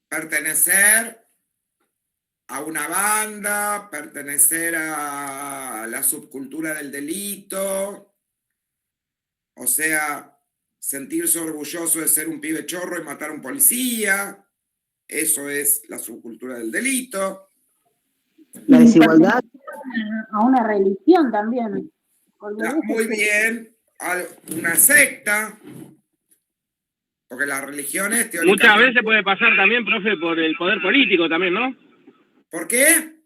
[SPEAKER 1] Pertenecer a una banda, pertenecer a la subcultura del delito, o sea, sentirse orgulloso de ser un pibe chorro y matar a un policía, eso es la subcultura del delito.
[SPEAKER 4] La desigualdad.
[SPEAKER 6] A una religión también. Porque a veces
[SPEAKER 1] Muy bien, una secta, porque las religiones
[SPEAKER 7] Muchas
[SPEAKER 1] teóricamente...
[SPEAKER 7] veces puede pasar también, profe, por el poder político también, ¿no?
[SPEAKER 1] ¿Por qué?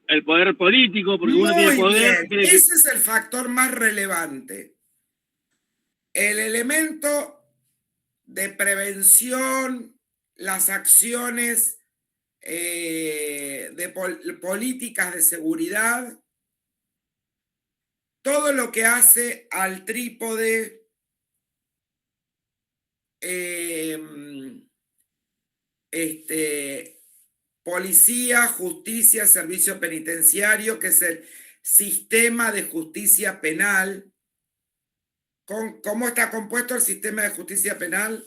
[SPEAKER 7] El poder político, porque uno tiene
[SPEAKER 1] Muy
[SPEAKER 7] poder.
[SPEAKER 1] bien, ese es el factor más relevante. El elemento de prevención, las acciones de políticas de seguridad, todo lo que hace al trípode policía, justicia, servicio penitenciario, que es el sistema de justicia penal. ¿Cómo está compuesto el sistema de justicia penal?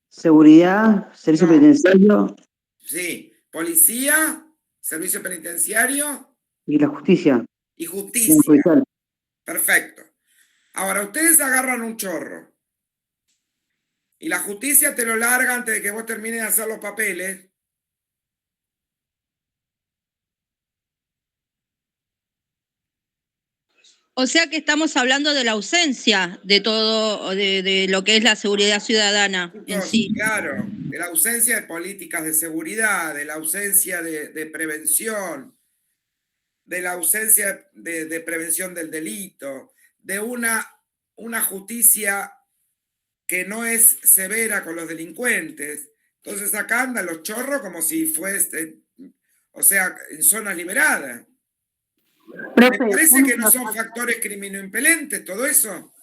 [SPEAKER 4] Seguridad, servicio
[SPEAKER 1] No.
[SPEAKER 4] penitenciario
[SPEAKER 1] Sí, policía, servicio penitenciario
[SPEAKER 4] y la justicia.
[SPEAKER 1] y
[SPEAKER 4] La
[SPEAKER 1] justicia.
[SPEAKER 4] judicial.
[SPEAKER 1] Perfecto. Ahora, ustedes agarran un chorro y la justicia te lo larga antes de que vos termines de hacer los papeles.
[SPEAKER 8] O sea que estamos hablando de la ausencia de todo, de lo que es la seguridad ciudadana en sí.
[SPEAKER 1] Claro, de la ausencia de políticas de seguridad, de la ausencia de prevención, de la ausencia de prevención del delito, de una justicia que no es severa con los delincuentes. Entonces acá andan los chorros como si fuese, o sea, en zonas liberadas. ¿Me
[SPEAKER 6] Profe,
[SPEAKER 1] parece
[SPEAKER 6] uno
[SPEAKER 1] que
[SPEAKER 6] de
[SPEAKER 1] no
[SPEAKER 6] los
[SPEAKER 1] son
[SPEAKER 6] factores-
[SPEAKER 1] factores criminoimpelentes todo eso?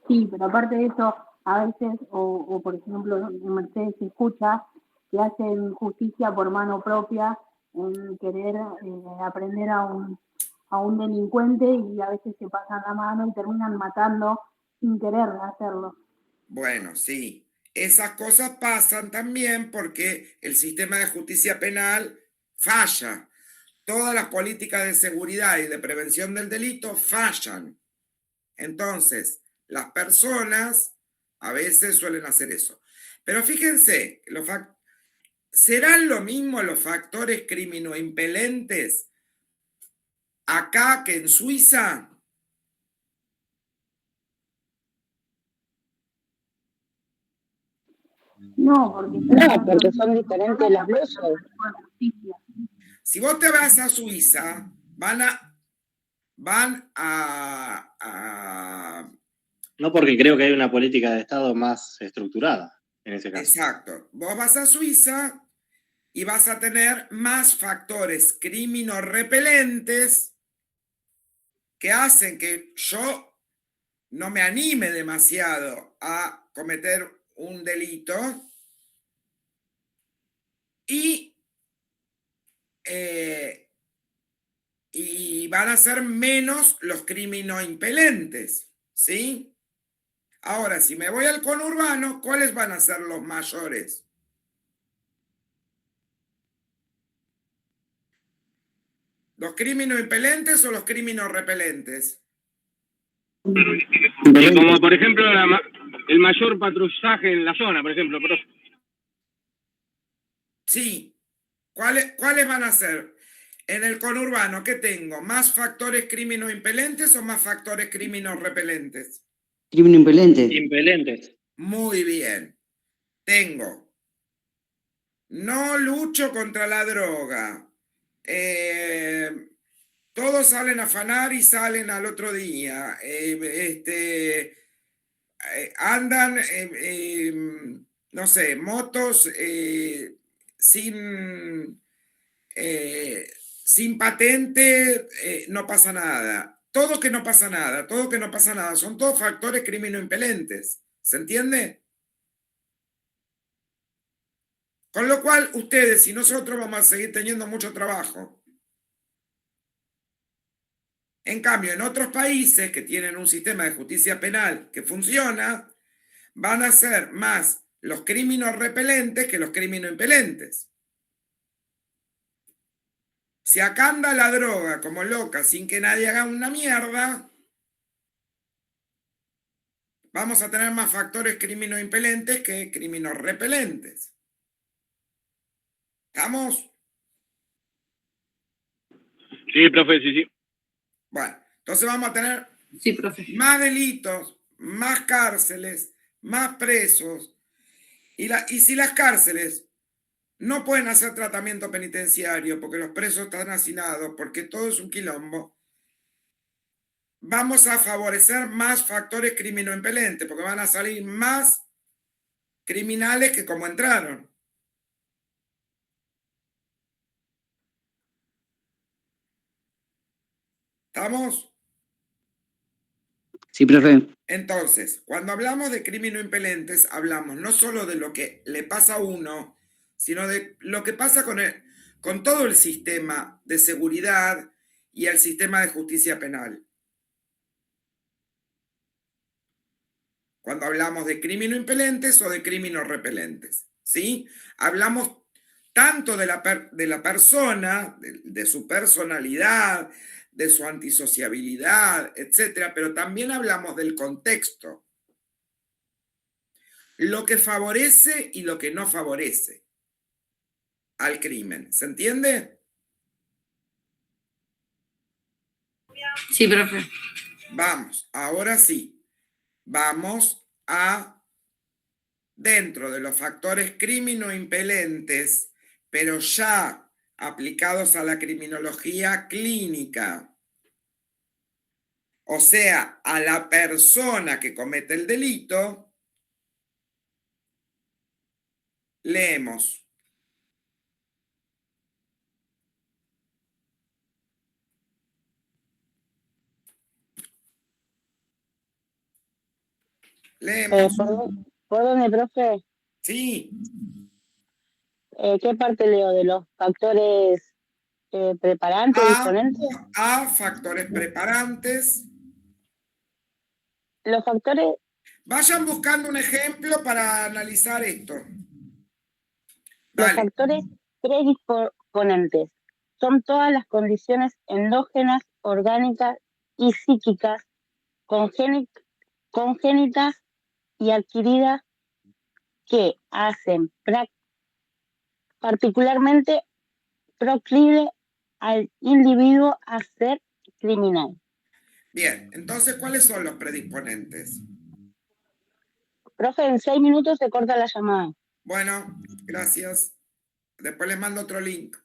[SPEAKER 6] Sí, pero aparte de eso, a veces, o por ejemplo, en Mercedes se escucha que hacen justicia por mano propia en querer aprender a un delincuente y a veces se pasan la mano y terminan matando sin querer hacerlo.
[SPEAKER 1] Bueno, sí. Esas cosas pasan también porque el sistema de justicia penal falla. Todas las políticas de seguridad y de prevención del delito fallan. Entonces, las personas a veces suelen hacer eso. Pero fíjense, ¿serán lo mismo los factores criminoimpelentes acá que en Suiza?
[SPEAKER 6] No, porque
[SPEAKER 5] son diferentes las leyes.
[SPEAKER 6] justicia.
[SPEAKER 1] Si vos te vas a Suiza, van a
[SPEAKER 2] No, porque creo que hay una política de Estado más estructurada en ese caso.
[SPEAKER 1] exacto. Vos vas a Suiza y vas a tener más factores criminorrepelentes que hacen que yo no me anime demasiado a cometer un delito y van a ser menos los criminoimpelentes, ¿sí? Ahora, si me voy al conurbano, ¿cuáles van a ser los mayores? ¿Los criminoimpelentes o los criminorrepelentes?
[SPEAKER 7] Como por ejemplo el mayor patrullaje en la zona, por ejemplo, profe.
[SPEAKER 1] Sí. ¿Cuáles van a ser? En el conurbano, ¿qué tengo? ¿Más factores criminoimpelentes o más factores criminorrepelentes?
[SPEAKER 4] Criminoimpelente.
[SPEAKER 2] Impelentes.
[SPEAKER 1] Muy bien. Tengo. No lucho contra la droga. Todos salen a afanar y salen al otro día. Andan, no sé, motos sin patente, no pasa nada. Todo que no pasa nada, todo que no pasa nada. Son todos factores criminoimpelentes. ¿Se entiende? Con lo cual, ustedes y nosotros vamos a seguir teniendo mucho trabajo. En cambio, en otros países que tienen un sistema de justicia penal que funciona, van a ser más los criminorrepelentes que los criminoimpelentes. Si acá anda la droga como loca sin que nadie haga una mierda, vamos a tener más factores criminoimpelentes que criminorrepelentes. ¿Estamos?
[SPEAKER 7] Sí, profe, sí.
[SPEAKER 1] Bueno, entonces vamos a tener
[SPEAKER 3] Sí, profe.
[SPEAKER 1] más delitos, más cárceles, más presos. Y si las cárceles no pueden hacer tratamiento penitenciario porque los presos están hacinados, porque todo es un quilombo, vamos a favorecer más factores criminoimpelentes, porque van a salir más criminales que como entraron. ¿Estamos?
[SPEAKER 4] Sí, profe.
[SPEAKER 1] Entonces, cuando hablamos de criminoimpelentes, hablamos no solo de lo que le pasa a uno, sino de lo que pasa con todo el sistema de seguridad y el sistema de justicia penal. Cuando hablamos de criminoimpelentes o de criminorrepelentes, ¿sí? Hablamos tanto de la persona, de su personalidad, de su antisociabilidad, etcétera, pero también hablamos del contexto. Lo que favorece y lo que no favorece al crimen. ¿Se entiende?
[SPEAKER 3] Sí, profe.
[SPEAKER 1] Vamos, ahora sí. Vamos a, dentro de los factores criminoimpelentes, pero ya aplicados a la criminología clínica, o sea, a la persona que comete el delito, leemos. Leemos.
[SPEAKER 5] ¿Por dónde, profe?
[SPEAKER 1] Sí.
[SPEAKER 5] ¿Qué parte leo? ¿De los factores preparantes, disponentes?
[SPEAKER 1] A, factores preparantes.
[SPEAKER 5] Los factores...
[SPEAKER 1] Vayan buscando un ejemplo para analizar esto.
[SPEAKER 5] Los
[SPEAKER 1] Dale.
[SPEAKER 5] factores predisponentes son todas las condiciones endógenas, orgánicas y psíquicas, congénitas y adquiridas que hacen particularmente proclive al individuo a ser criminal.
[SPEAKER 1] Bien, entonces, ¿cuáles son los predisponentes?
[SPEAKER 5] Profe, en 6 minutos se corta la llamada.
[SPEAKER 1] Bueno, gracias. Después les mando otro link.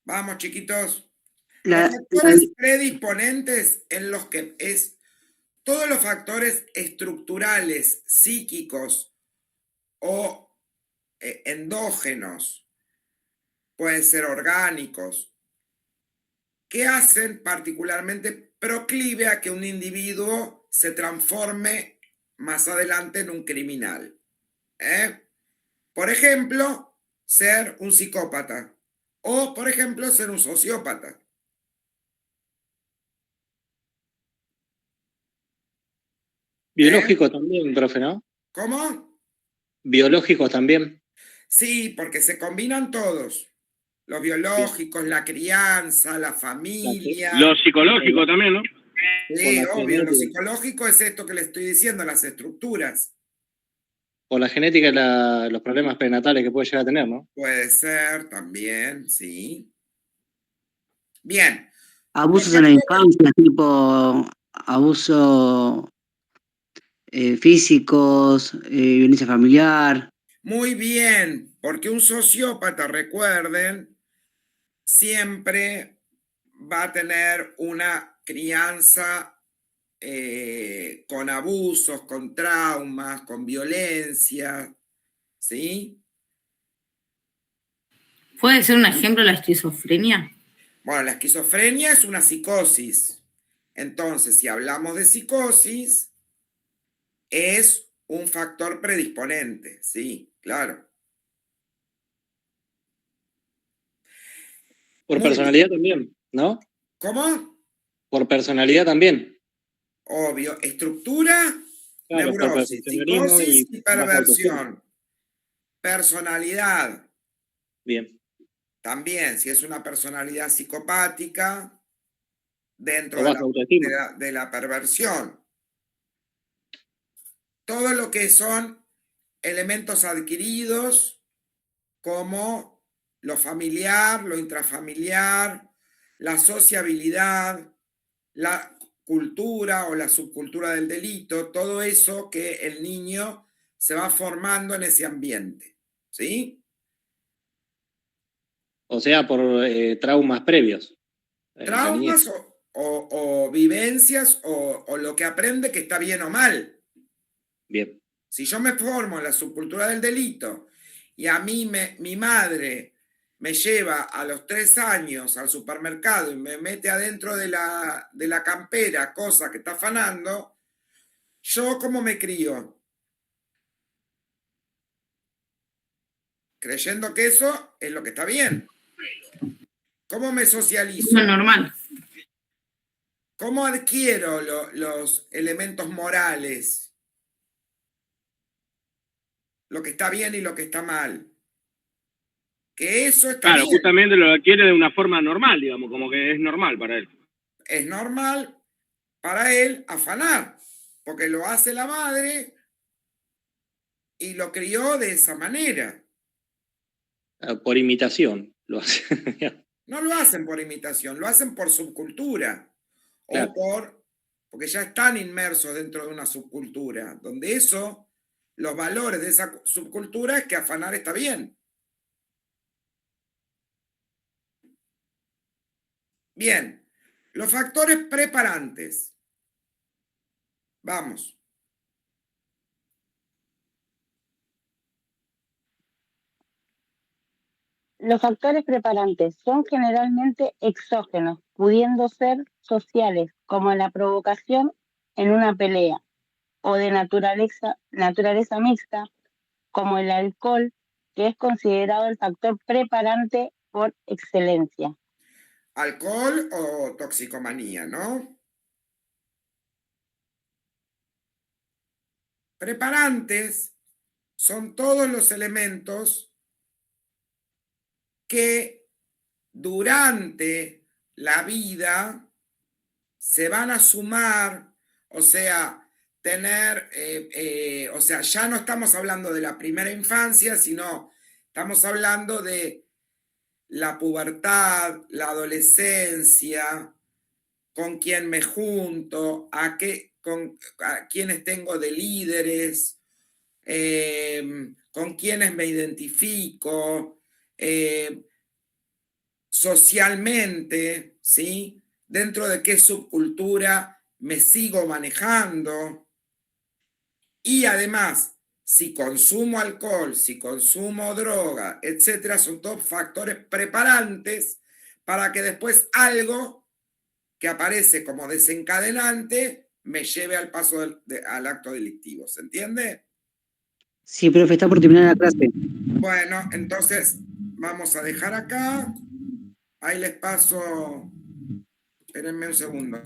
[SPEAKER 1] Vamos, chiquitos. Los factores predisponentes en los que es todos los factores estructurales, psíquicos o endógenos, pueden ser orgánicos, que hacen particularmente proclive a que un individuo se transforme más adelante en un criminal. Por ejemplo, ser un psicópata O, por ejemplo, ser un sociópata.
[SPEAKER 2] Biológico también, profe, ¿no?
[SPEAKER 1] ¿Cómo?
[SPEAKER 2] Biológicos también.
[SPEAKER 1] Sí, porque se combinan todos. Los biológicos, la crianza, la familia.
[SPEAKER 7] Lo psicológico también, ¿no?
[SPEAKER 1] Sí,
[SPEAKER 2] Por la
[SPEAKER 1] obvio. Lo
[SPEAKER 2] genética.
[SPEAKER 1] psicológico es esto que le estoy diciendo, las estructuras.
[SPEAKER 2] Por la genética y los problemas prenatales que puede llegar a tener, ¿no?
[SPEAKER 1] Puede ser también, sí. Bien.
[SPEAKER 4] Abusos en la infancia, tipo abuso físicos, violencia familiar.
[SPEAKER 1] Muy bien, porque un sociópata, recuerden, siempre va a tener una crianza con abusos, con traumas, con violencia, ¿sí?
[SPEAKER 3] ¿Puede ser un ejemplo la esquizofrenia?
[SPEAKER 1] Bueno, la esquizofrenia es una psicosis. Entonces, si hablamos de psicosis, es un factor predisponente, sí, claro.
[SPEAKER 2] Por
[SPEAKER 1] Muy
[SPEAKER 2] personalidad también, ¿no?
[SPEAKER 1] ¿Cómo?
[SPEAKER 2] Por personalidad también.
[SPEAKER 1] Obvio. Estructura,
[SPEAKER 2] Claro, por
[SPEAKER 1] neurosis,
[SPEAKER 2] perfeccionismo
[SPEAKER 1] psicosis y
[SPEAKER 2] baja autoestima.
[SPEAKER 1] perversión. Personalidad,
[SPEAKER 2] Bien.
[SPEAKER 1] también, si es una personalidad psicopática, dentro
[SPEAKER 2] O baja autoestima.
[SPEAKER 1] de la perversión. Todo lo que son elementos adquiridos como lo familiar, lo intrafamiliar, la sociabilidad, la cultura o la subcultura del delito, todo eso que el niño se va formando en ese ambiente, ¿sí?
[SPEAKER 2] O sea, por traumas previos.
[SPEAKER 1] Traumas o vivencias o lo que aprende que está bien o mal.
[SPEAKER 2] Bien.
[SPEAKER 1] Si yo me formo en la subcultura del delito y a mí mi madre me lleva a los 3 años al supermercado y me mete adentro de la campera cosa que está afanando, ¿yo cómo me crío? Creyendo que eso es lo que está bien. ¿Cómo me socializo?
[SPEAKER 3] Lo normal.
[SPEAKER 1] ¿Cómo adquiero los elementos morales? Lo que está bien y lo que está mal. Que eso está
[SPEAKER 7] Claro,
[SPEAKER 1] bien.
[SPEAKER 7] justamente lo adquiere de una forma normal, digamos, como que es normal para él.
[SPEAKER 1] Es normal para él afanar, porque lo hace la madre y lo crió de esa manera.
[SPEAKER 2] Por imitación lo hace.
[SPEAKER 1] No lo hacen por imitación, lo hacen por subcultura.
[SPEAKER 2] Claro.
[SPEAKER 1] O porque ya están inmersos dentro de una subcultura, donde eso, los valores de esa subcultura es que afanar está bien. Bien, los factores preparantes. Vamos.
[SPEAKER 5] Los factores preparantes son generalmente exógenos, pudiendo ser sociales, como la provocación en una pelea, o de naturaleza mixta, como el alcohol, que es considerado el factor preparante por excelencia.
[SPEAKER 1] Alcohol o toxicomanía, ¿no? Preparantes son todos los elementos que durante la vida se van a sumar, o sea, tener, o sea, ya no estamos hablando de la primera infancia, sino estamos hablando de la pubertad, la adolescencia, con quién me junto, a quiénes tengo de líderes, con quiénes me identifico, socialmente, ¿sí? Dentro de qué subcultura me sigo manejando. Y además, si consumo alcohol, si consumo droga, etcétera, son todos factores preparantes para que después algo que aparece como desencadenante me lleve al paso al acto delictivo. ¿Se entiende?
[SPEAKER 4] Sí, profe, está por terminar la clase.
[SPEAKER 1] Bueno, entonces vamos a dejar acá. Ahí les paso. Espérenme un segundo.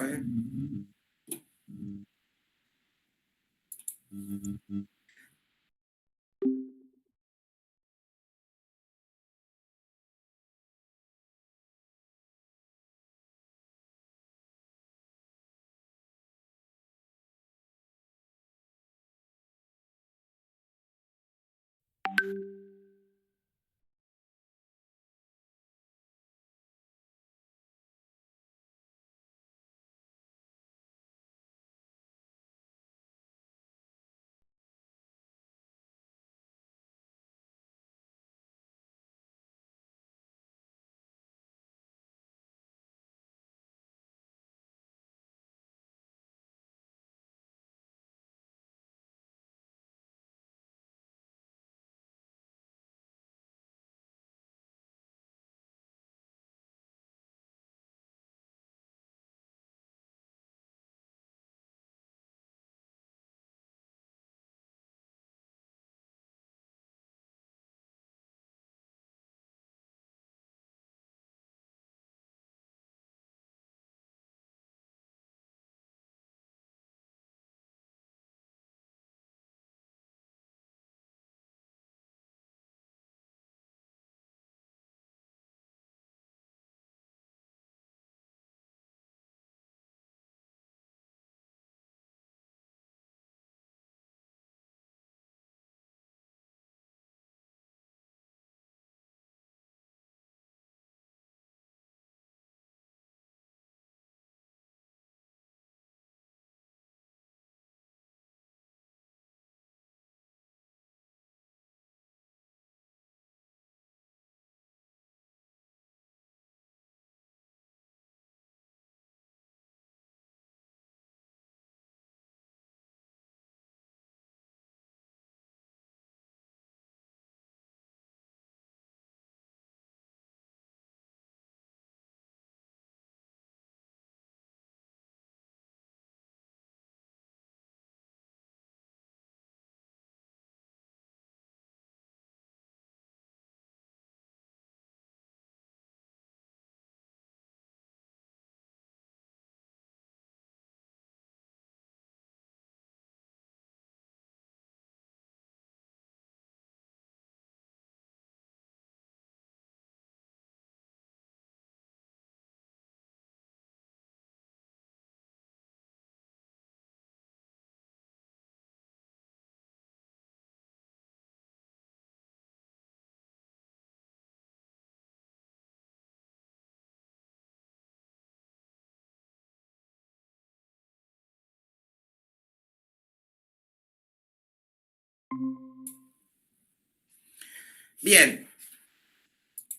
[SPEAKER 1] Bien.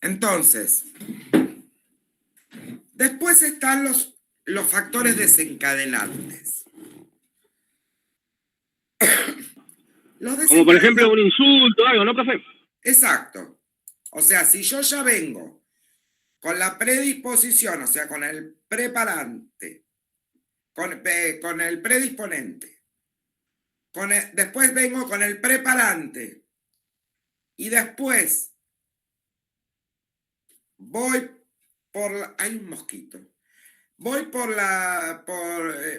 [SPEAKER 1] Entonces, después están los factores desencadenantes.
[SPEAKER 7] Como por ejemplo un insulto, algo, ¿no, profe?
[SPEAKER 1] Exacto. O sea, si yo ya vengo con la predisposición, o sea, con el preparante, con el predisponente, después vengo con el preparante y después voy por hay un mosquito. Voy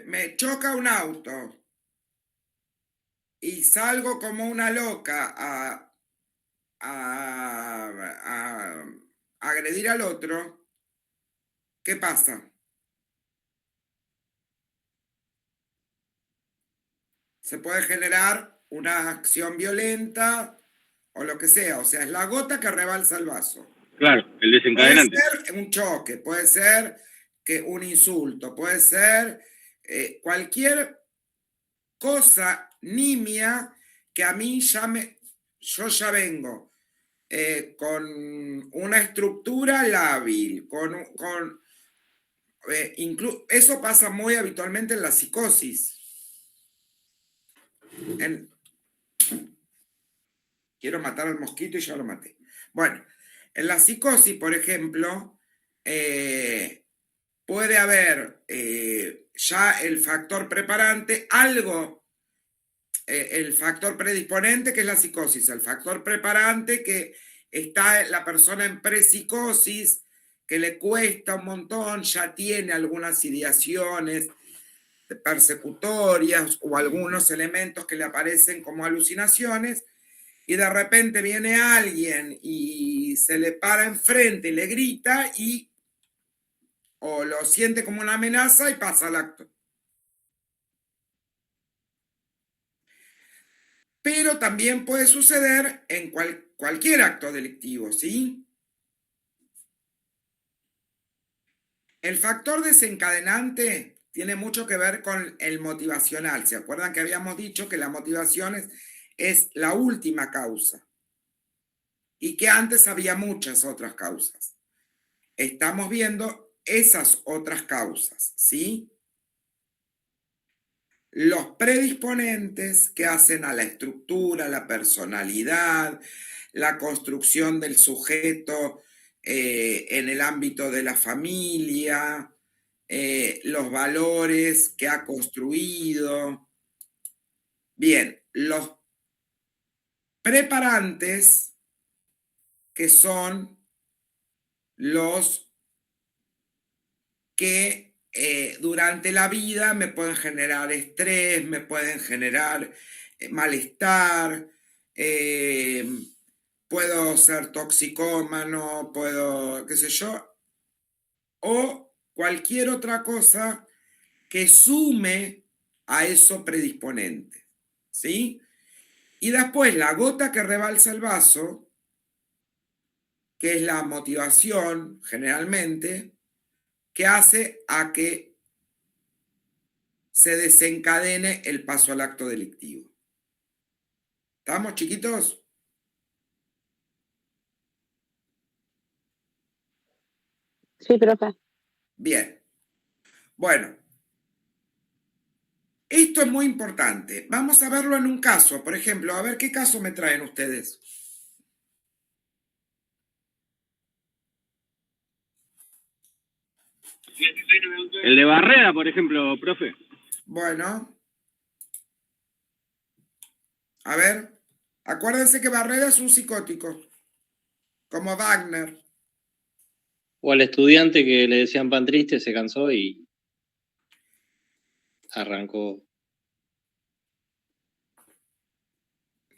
[SPEAKER 1] me choca un auto y salgo como una loca a agredir al otro, ¿qué pasa? Se puede generar una acción violenta o lo que sea, o sea, es la gota que rebalsa el vaso.
[SPEAKER 7] Claro, el desencadenante.
[SPEAKER 1] Puede ser un choque, puede ser que un insulto, puede ser cualquier cosa nimia que a mí yo ya vengo con una estructura lábil, eso pasa muy habitualmente en la psicosis. Quiero matar al mosquito y ya lo maté. Bueno, en la psicosis, por ejemplo, puede haber ya el factor preparante, el factor predisponente, que es la psicosis, el factor preparante, que está la persona en prepsicosis, que le cuesta un montón, ya tiene algunas ideaciones persecutorias o algunos elementos que le aparecen como alucinaciones, y de repente viene alguien y se le para enfrente y le grita o lo siente como una amenaza y pasa al acto. Pero también puede suceder en cualquier acto delictivo, ¿sí? El factor desencadenante tiene mucho que ver con el motivacional. ¿Se acuerdan que habíamos dicho que la motivación es la última causa? Y que antes había muchas otras causas. Estamos viendo esas otras causas, ¿sí? Los predisponentes que hacen a la estructura, la personalidad, la construcción del sujeto en el ámbito de la familia, los valores que ha construido. Bien, los preparantes, que son los que durante la vida me pueden generar estrés, me pueden generar malestar, puedo ser toxicómano, puedo, qué sé yo, o cualquier otra cosa que sume a eso predisponente, ¿sí? Y después la gota que rebalsa el vaso, que es la motivación generalmente, que hace a que se desencadene el paso al acto delictivo. ¿Estamos, chiquitos?
[SPEAKER 5] Sí, profe.
[SPEAKER 1] Bien. Bueno, esto es muy importante. Vamos a verlo en un caso. Por ejemplo, a ver qué caso me traen ustedes.
[SPEAKER 7] El de Barrera, por ejemplo, profe.
[SPEAKER 1] Bueno. A ver. Acuérdense que Barrera es un psicótico. Como Wagner.
[SPEAKER 2] O al estudiante que le decían pan triste, se cansó y arrancó.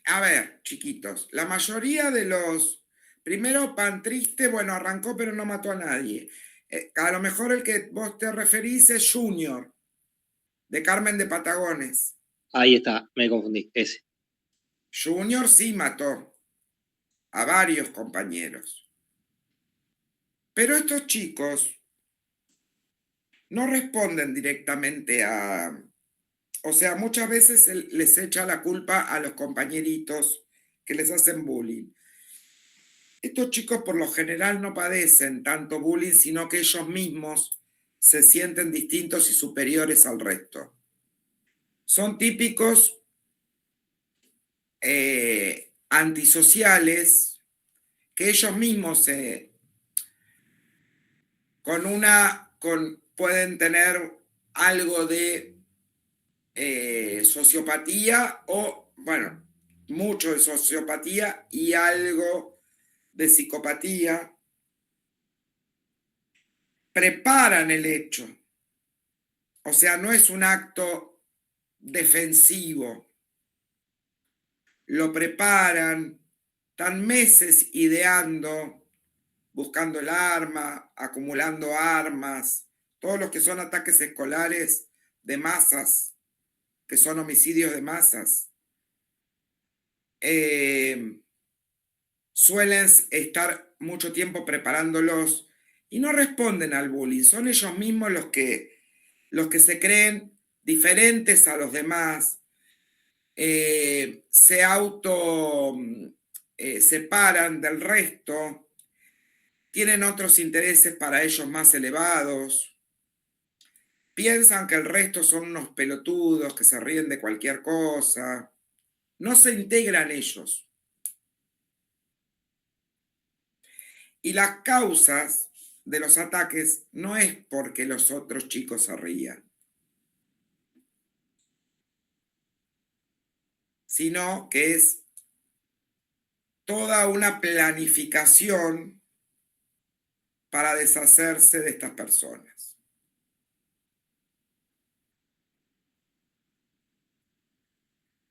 [SPEAKER 1] A ver, chiquitos. La mayoría de los... Primero, pan triste, bueno, arrancó pero no mató a nadie. A lo mejor el que vos te referís es Junior, de Carmen de Patagones.
[SPEAKER 2] Ahí está, me confundí, ese.
[SPEAKER 1] Junior sí mató a varios compañeros. Pero estos chicos no responden directamente a... O sea, muchas veces les echa la culpa a los compañeritos que les hacen bullying. Estos chicos por lo general no padecen tanto bullying, sino que ellos mismos se sienten distintos y superiores al resto. Son típicos antisociales que ellos mismos pueden tener algo de sociopatía o, bueno, mucho de sociopatía y algo de psicopatía. Preparan el hecho. O sea, no es un acto defensivo. Lo preparan, están meses ideando, buscando el arma, acumulando armas, todos los que son ataques escolares de masas, que son homicidios de masas, suelen estar mucho tiempo preparándolos y no responden al bullying. Son ellos mismos los que se creen diferentes a los demás, se separan del resto, tienen otros intereses para ellos más elevados, piensan que el resto son unos pelotudos que se ríen de cualquier cosa, no se integran ellos. Y las causas de los ataques no es porque los otros chicos se rían, sino que es toda una planificación para deshacerse de estas personas.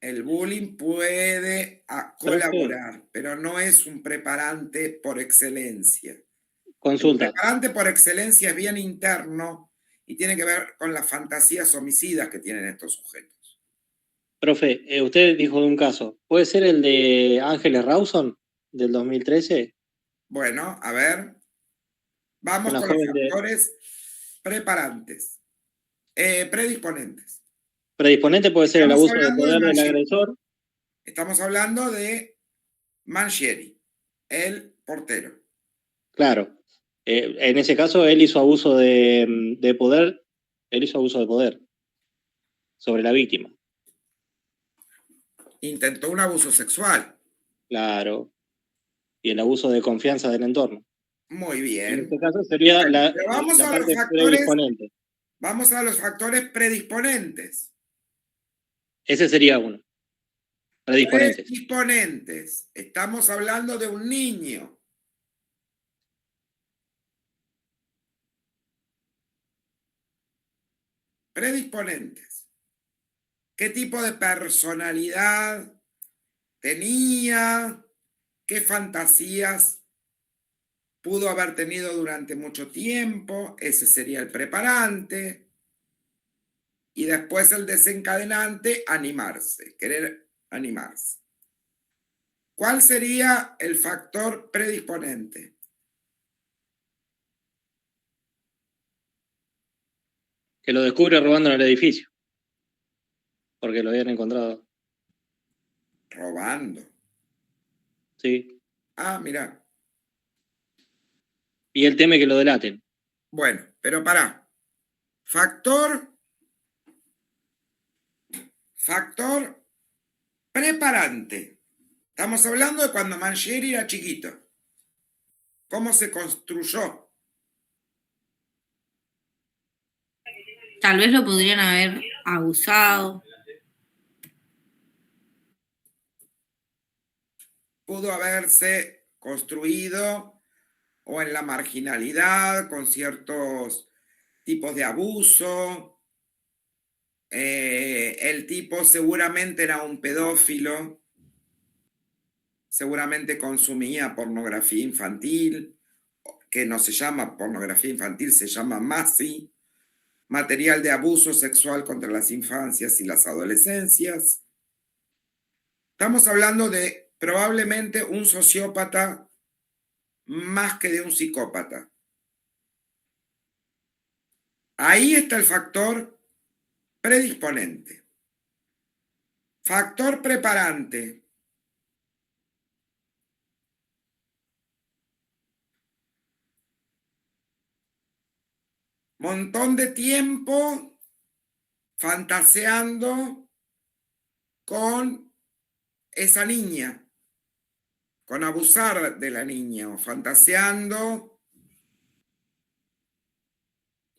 [SPEAKER 1] El bullying puede colaborar, pero no es un preparante por excelencia.
[SPEAKER 2] Consulta.
[SPEAKER 1] El preparante por excelencia es bien interno y tiene que ver con las fantasías homicidas que tienen estos sujetos.
[SPEAKER 2] Profe, usted dijo de un caso. ¿Puede ser el de Ángeles Rawson, del 2013?
[SPEAKER 1] Bueno, a ver. Vamos
[SPEAKER 2] Una
[SPEAKER 1] con los
[SPEAKER 2] joven de-
[SPEAKER 1] factores preparantes. Predisponentes.
[SPEAKER 2] Predisponente puede ser el
[SPEAKER 1] Estamos
[SPEAKER 2] abuso de
[SPEAKER 1] hablando de
[SPEAKER 2] poder del
[SPEAKER 1] Mangieri.
[SPEAKER 2] agresor.
[SPEAKER 1] Estamos hablando de Mangieri, el portero.
[SPEAKER 2] Claro. En ese caso, él hizo abuso de poder. Él hizo abuso de poder sobre la víctima.
[SPEAKER 1] Intentó un abuso sexual.
[SPEAKER 2] Claro. Y el abuso de confianza del entorno.
[SPEAKER 1] Muy
[SPEAKER 2] En
[SPEAKER 1] bien.
[SPEAKER 2] este caso sería
[SPEAKER 1] Bueno,
[SPEAKER 2] la
[SPEAKER 1] pero vamos a los
[SPEAKER 2] parte
[SPEAKER 1] factores.
[SPEAKER 2] predisponente.
[SPEAKER 1] Vamos a los factores predisponentes.
[SPEAKER 2] Ese sería uno. Predisponentes.
[SPEAKER 1] Predisponentes. Estamos hablando de un niño. Predisponentes. ¿Qué tipo de personalidad tenía? ¿Qué fantasías pudo haber tenido durante mucho tiempo? Ese sería el preparante. Y después el desencadenante, animarse, querer animarse. ¿Cuál sería el factor predisponente?
[SPEAKER 2] Que lo descubre robando en el edificio. Porque lo habían encontrado.
[SPEAKER 1] Robando.
[SPEAKER 2] Sí.
[SPEAKER 1] Ah, mira.
[SPEAKER 2] Y él teme que lo delaten.
[SPEAKER 1] Bueno, pero pará. Factor preparante. Estamos hablando de cuando Mangieri era chiquito. ¿Cómo se construyó?
[SPEAKER 3] Tal vez lo podrían haber abusado.
[SPEAKER 1] Pudo haberse construido o en la marginalidad, con ciertos tipos de abuso. El tipo seguramente era un pedófilo, seguramente consumía pornografía infantil, que no se llama pornografía infantil, se llama MASI, material de abuso sexual contra las infancias y las adolescencias. Estamos hablando de probablemente un sociópata más que de un psicópata. Ahí está el factor predisponente. Factor preparante. Montón de tiempo fantaseando con esa niña, con abusar de la niña, o fantaseando,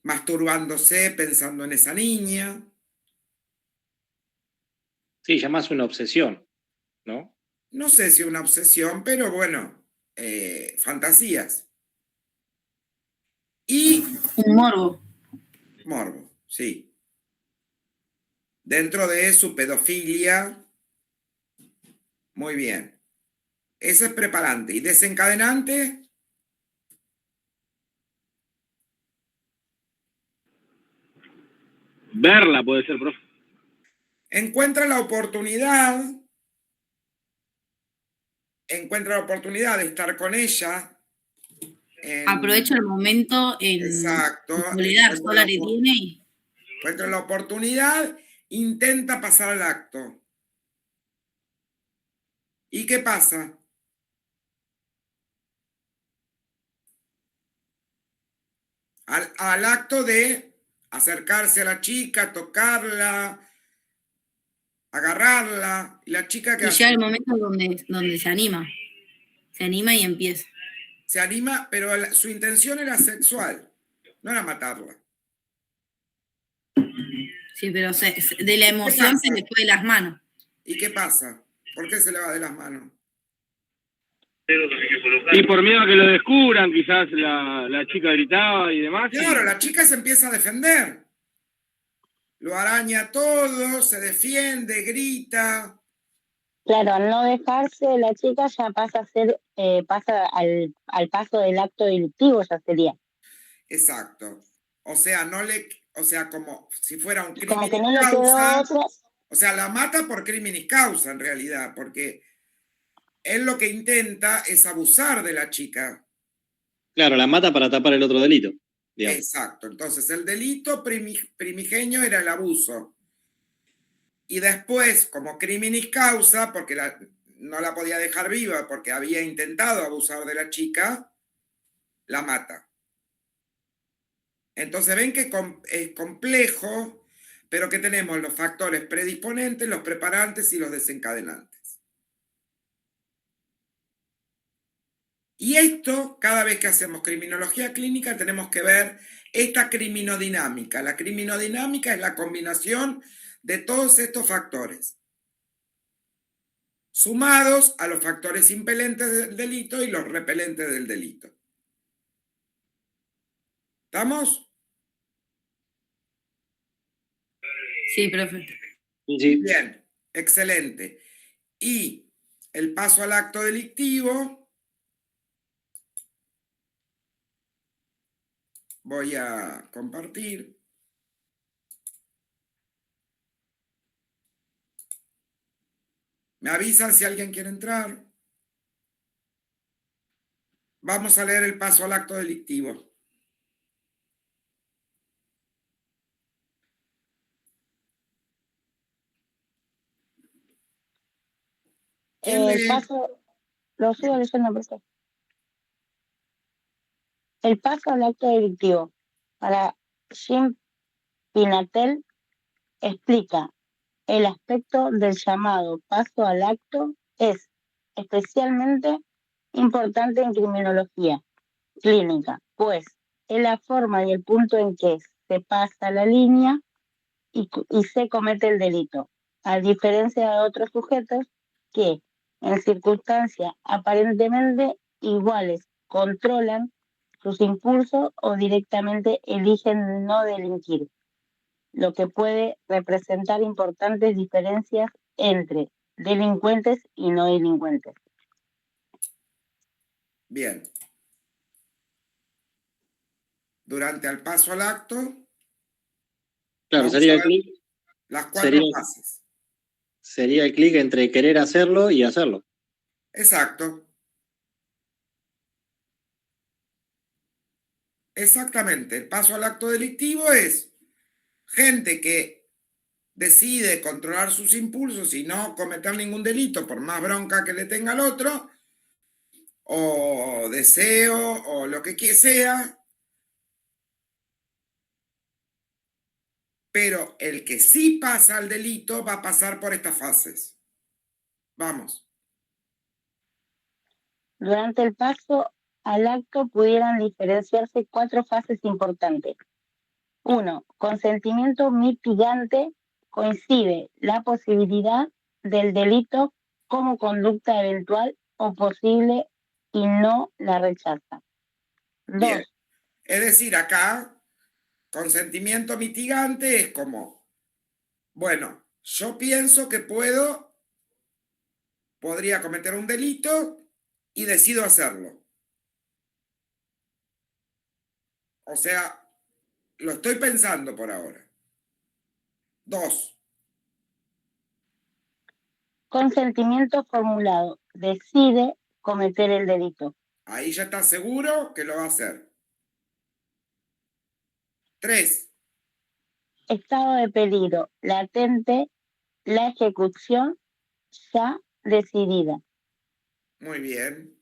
[SPEAKER 1] masturbándose pensando en esa niña.
[SPEAKER 2] Sí, llamás una obsesión, ¿no?
[SPEAKER 1] No sé si una obsesión, pero bueno, fantasías. Y
[SPEAKER 3] Un morbo.
[SPEAKER 1] morbo, sí. Dentro de su pedofilia, muy bien. Ese es preparante. ¿Y desencadenante?
[SPEAKER 7] Verla puede ser, profe.
[SPEAKER 1] Encuentra la oportunidad de estar con ella.
[SPEAKER 3] Aprovecha el momento en
[SPEAKER 1] Exacto.
[SPEAKER 3] soledad, sola que tiene.
[SPEAKER 1] Encuentra la oportunidad, intenta pasar al acto. ¿Y qué pasa? Al acto de acercarse a la chica, tocarla, agarrarla, y la chica que
[SPEAKER 3] Y llega el momento donde se anima. Se anima y empieza.
[SPEAKER 1] se anima, pero su intención era sexual, no era matarla.
[SPEAKER 3] Sí, pero de la emoción se le fue de las manos.
[SPEAKER 1] ¿Y qué pasa? ¿Por qué se le va de las manos?
[SPEAKER 7] Y por miedo a que lo descubran, quizás la chica gritaba y demás.
[SPEAKER 1] Claro, la chica se empieza a defender. Lo araña todo, se defiende, grita.
[SPEAKER 5] Claro, al no dejarse, la chica ya pasa a ser, pasa al paso del acto delictivo, ya sería.
[SPEAKER 1] Exacto. O sea, como si fuera un
[SPEAKER 5] Como que
[SPEAKER 1] crimen
[SPEAKER 5] no le quedó
[SPEAKER 1] causa.
[SPEAKER 5] otra.
[SPEAKER 1] O sea, la mata por crimen causa en realidad, porque él lo que intenta es abusar de la chica.
[SPEAKER 2] Claro, la mata para tapar el otro delito, digamos.
[SPEAKER 1] Exacto. Entonces, el delito primigenio era el abuso. Y después, como criminis causa, porque no la podía dejar viva porque había intentado abusar de la chica, la mata. Entonces ven que es complejo, pero que tenemos los factores predisponentes, los preparantes y los desencadenantes. Y esto, cada vez que hacemos criminología clínica, tenemos que ver esta criminodinámica. La criminodinámica es la combinación de todos estos factores, sumados a los factores impelentes del delito y los repelentes del delito. ¿Estamos?
[SPEAKER 3] Sí, profe.
[SPEAKER 2] Sí.
[SPEAKER 1] Bien, excelente. Y el paso al acto delictivo. Voy a compartir. Me avisan si alguien quiere entrar. Vamos a leer el paso al acto delictivo.
[SPEAKER 5] El paso, lo sigo leyendo, profesor. El paso al acto delictivo. Para Jim Pinatel explica el aspecto del llamado paso al acto es especialmente importante en criminología clínica, pues es la forma y el punto en que se pasa la línea y se comete el delito, a diferencia de otros sujetos que, en circunstancias aparentemente iguales, controlan sus impulsos o directamente eligen no delinquir, lo que puede representar importantes diferencias entre delincuentes y no delincuentes.
[SPEAKER 1] Bien. Durante el paso al acto,
[SPEAKER 2] Claro, sería el clic.
[SPEAKER 1] las cuatro fases.
[SPEAKER 2] Sería el clic entre querer hacerlo y hacerlo.
[SPEAKER 1] Exacto. Exactamente. El paso al acto delictivo es gente que decide controlar sus impulsos y no cometer ningún delito por más bronca que le tenga al otro, o deseo, o lo que sea, pero el que sí pasa al delito va a pasar por estas fases. Vamos.
[SPEAKER 5] Durante el paso al acto pudieran diferenciarse 4 fases importantes. 1. Consentimiento mitigante. Coincide la posibilidad del delito como conducta eventual o posible y no la rechaza. 2.
[SPEAKER 1] Bien. Es decir, acá, consentimiento mitigante es como, bueno, yo pienso que podría cometer un delito y decido hacerlo. O sea, lo estoy pensando por ahora. 2.
[SPEAKER 5] Consentimiento formulado. Decide cometer el delito.
[SPEAKER 1] Ahí ya está seguro que lo va a hacer. 3.
[SPEAKER 5] Estado de peligro latente. La ejecución ya decidida.
[SPEAKER 1] Muy bien.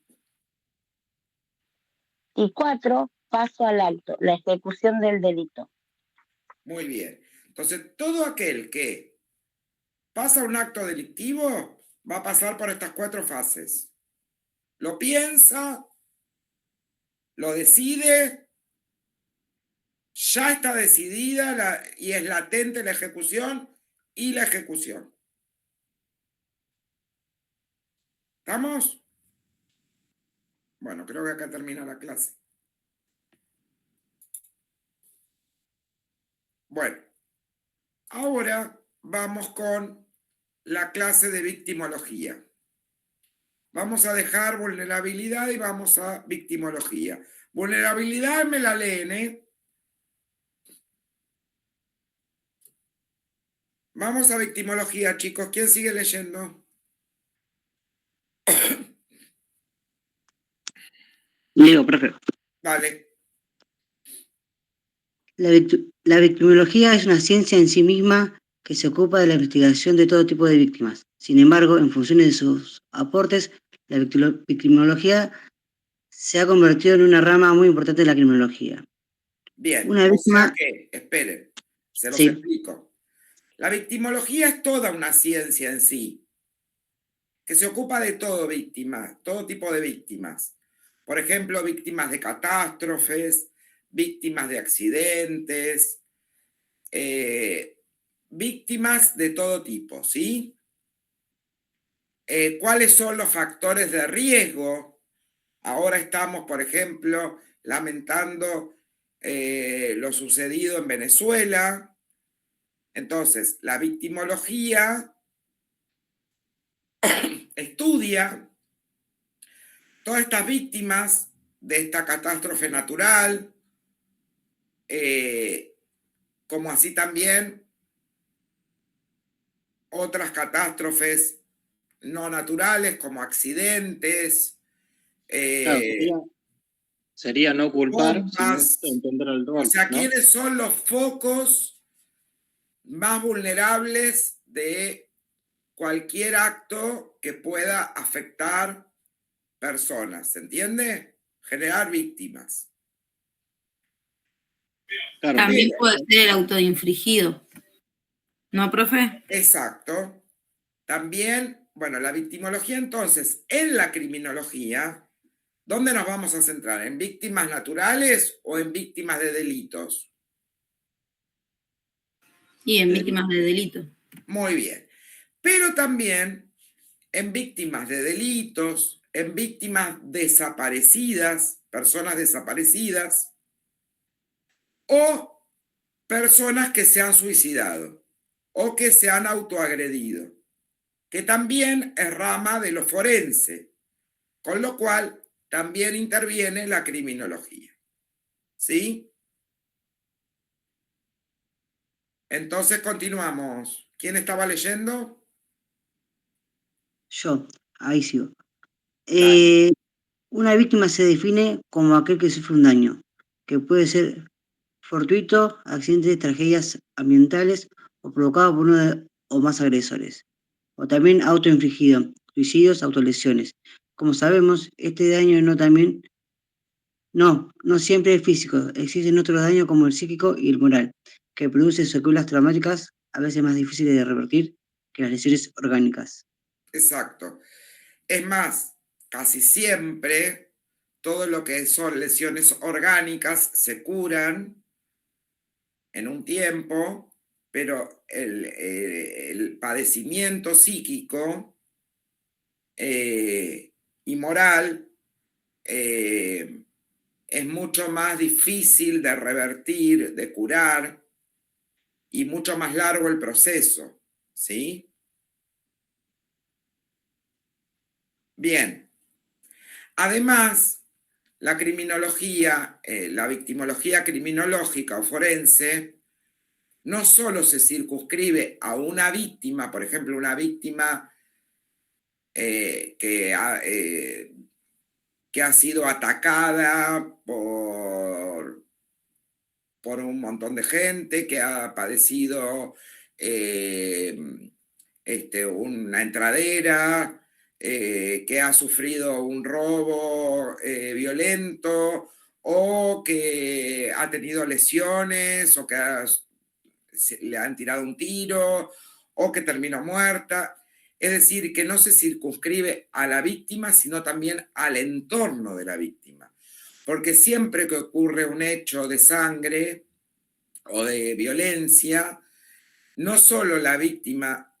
[SPEAKER 5] Y 4. Paso al acto. La ejecución del delito.
[SPEAKER 1] Muy bien. Entonces, todo aquel que pasa un acto delictivo va a pasar por estas 4 fases. Lo piensa, lo decide, ya está decidida y es latente la ejecución y la ejecución. ¿Estamos? Bueno, creo que acá termina la clase. Bueno, ahora vamos con la clase de victimología. Vamos a dejar vulnerabilidad y vamos a victimología. Vulnerabilidad me la leen, ¿eh? Vamos a victimología, chicos. ¿Quién sigue leyendo?
[SPEAKER 4] Leo, profe.
[SPEAKER 1] Vale.
[SPEAKER 4] La victimología es una ciencia en sí misma que se ocupa de la investigación de todo tipo de víctimas. Sin embargo, en función de sus aportes, la victimología se ha convertido en una rama muy importante de la criminología.
[SPEAKER 1] Bien,
[SPEAKER 4] Una
[SPEAKER 1] o sea
[SPEAKER 4] víctima,
[SPEAKER 1] que, esperen, se los
[SPEAKER 4] sí,
[SPEAKER 1] explico. La victimología es toda una ciencia en sí, que se ocupa de todo tipo de víctimas. Por ejemplo, víctimas de catástrofes, víctimas de accidentes, víctimas de todo tipo, ¿sí? ¿Cuáles son los factores de riesgo? Ahora estamos, por ejemplo, lamentando lo sucedido en Venezuela. Entonces, la victimología estudia todas estas víctimas de esta catástrofe natural, como así también otras catástrofes no naturales como accidentes,
[SPEAKER 2] Claro, sería no culpar, sino
[SPEAKER 1] bombas.
[SPEAKER 2] entender el
[SPEAKER 1] O
[SPEAKER 2] rol,
[SPEAKER 1] sea,
[SPEAKER 2] ¿no?
[SPEAKER 1] ¿quiénes son los focos más vulnerables de cualquier acto que pueda afectar personas? ¿Se entiende? Generar víctimas.
[SPEAKER 2] Claro,
[SPEAKER 3] También
[SPEAKER 1] Pero,
[SPEAKER 3] puede ser el autoinfligido. ¿No, profe?
[SPEAKER 1] exacto. También, bueno, la victimología entonces, en la criminología, ¿dónde nos vamos a centrar? ¿En víctimas naturales o en víctimas de delitos?
[SPEAKER 3] Y en víctimas de delito.
[SPEAKER 1] Muy bien. Pero también en víctimas de delitos, en víctimas desaparecidas, personas desaparecidas, o personas que se han suicidado o que se han autoagredido, que también es rama de lo forense, con lo cual también interviene la criminología. ¿Sí? Entonces continuamos. ¿Quién estaba leyendo?
[SPEAKER 4] yo, ahí sigo.
[SPEAKER 1] Dale.
[SPEAKER 4] Una víctima se define como aquel que sufre un daño, que puede ser fortuito, accidentes, tragedias ambientales o provocado por uno o más agresores. O también autoinfligido, suicidios, autolesiones. Como sabemos, este daño no siempre es físico. Existen otros daños como el psíquico y el moral, que producen secuelas traumáticas, a veces más difíciles de revertir que las lesiones orgánicas.
[SPEAKER 1] Exacto. Es más, casi siempre todo lo que son lesiones orgánicas se curan en un tiempo, pero el padecimiento psíquico y moral es mucho más difícil de revertir, de curar, y mucho más largo el proceso, ¿sí? Bien. Además, la criminología, la victimología criminológica o forense, no solo se circunscribe a una víctima, por ejemplo, una víctima que ha sido atacada por un montón de gente, que ha padecido una entradera, que ha sufrido un robo violento o que ha tenido lesiones o que le han tirado un tiro o que terminó muerta. Es decir, que no se circunscribe a la víctima, sino también al entorno de la víctima. Porque siempre que ocurre un hecho de sangre o de violencia, no solo la víctima,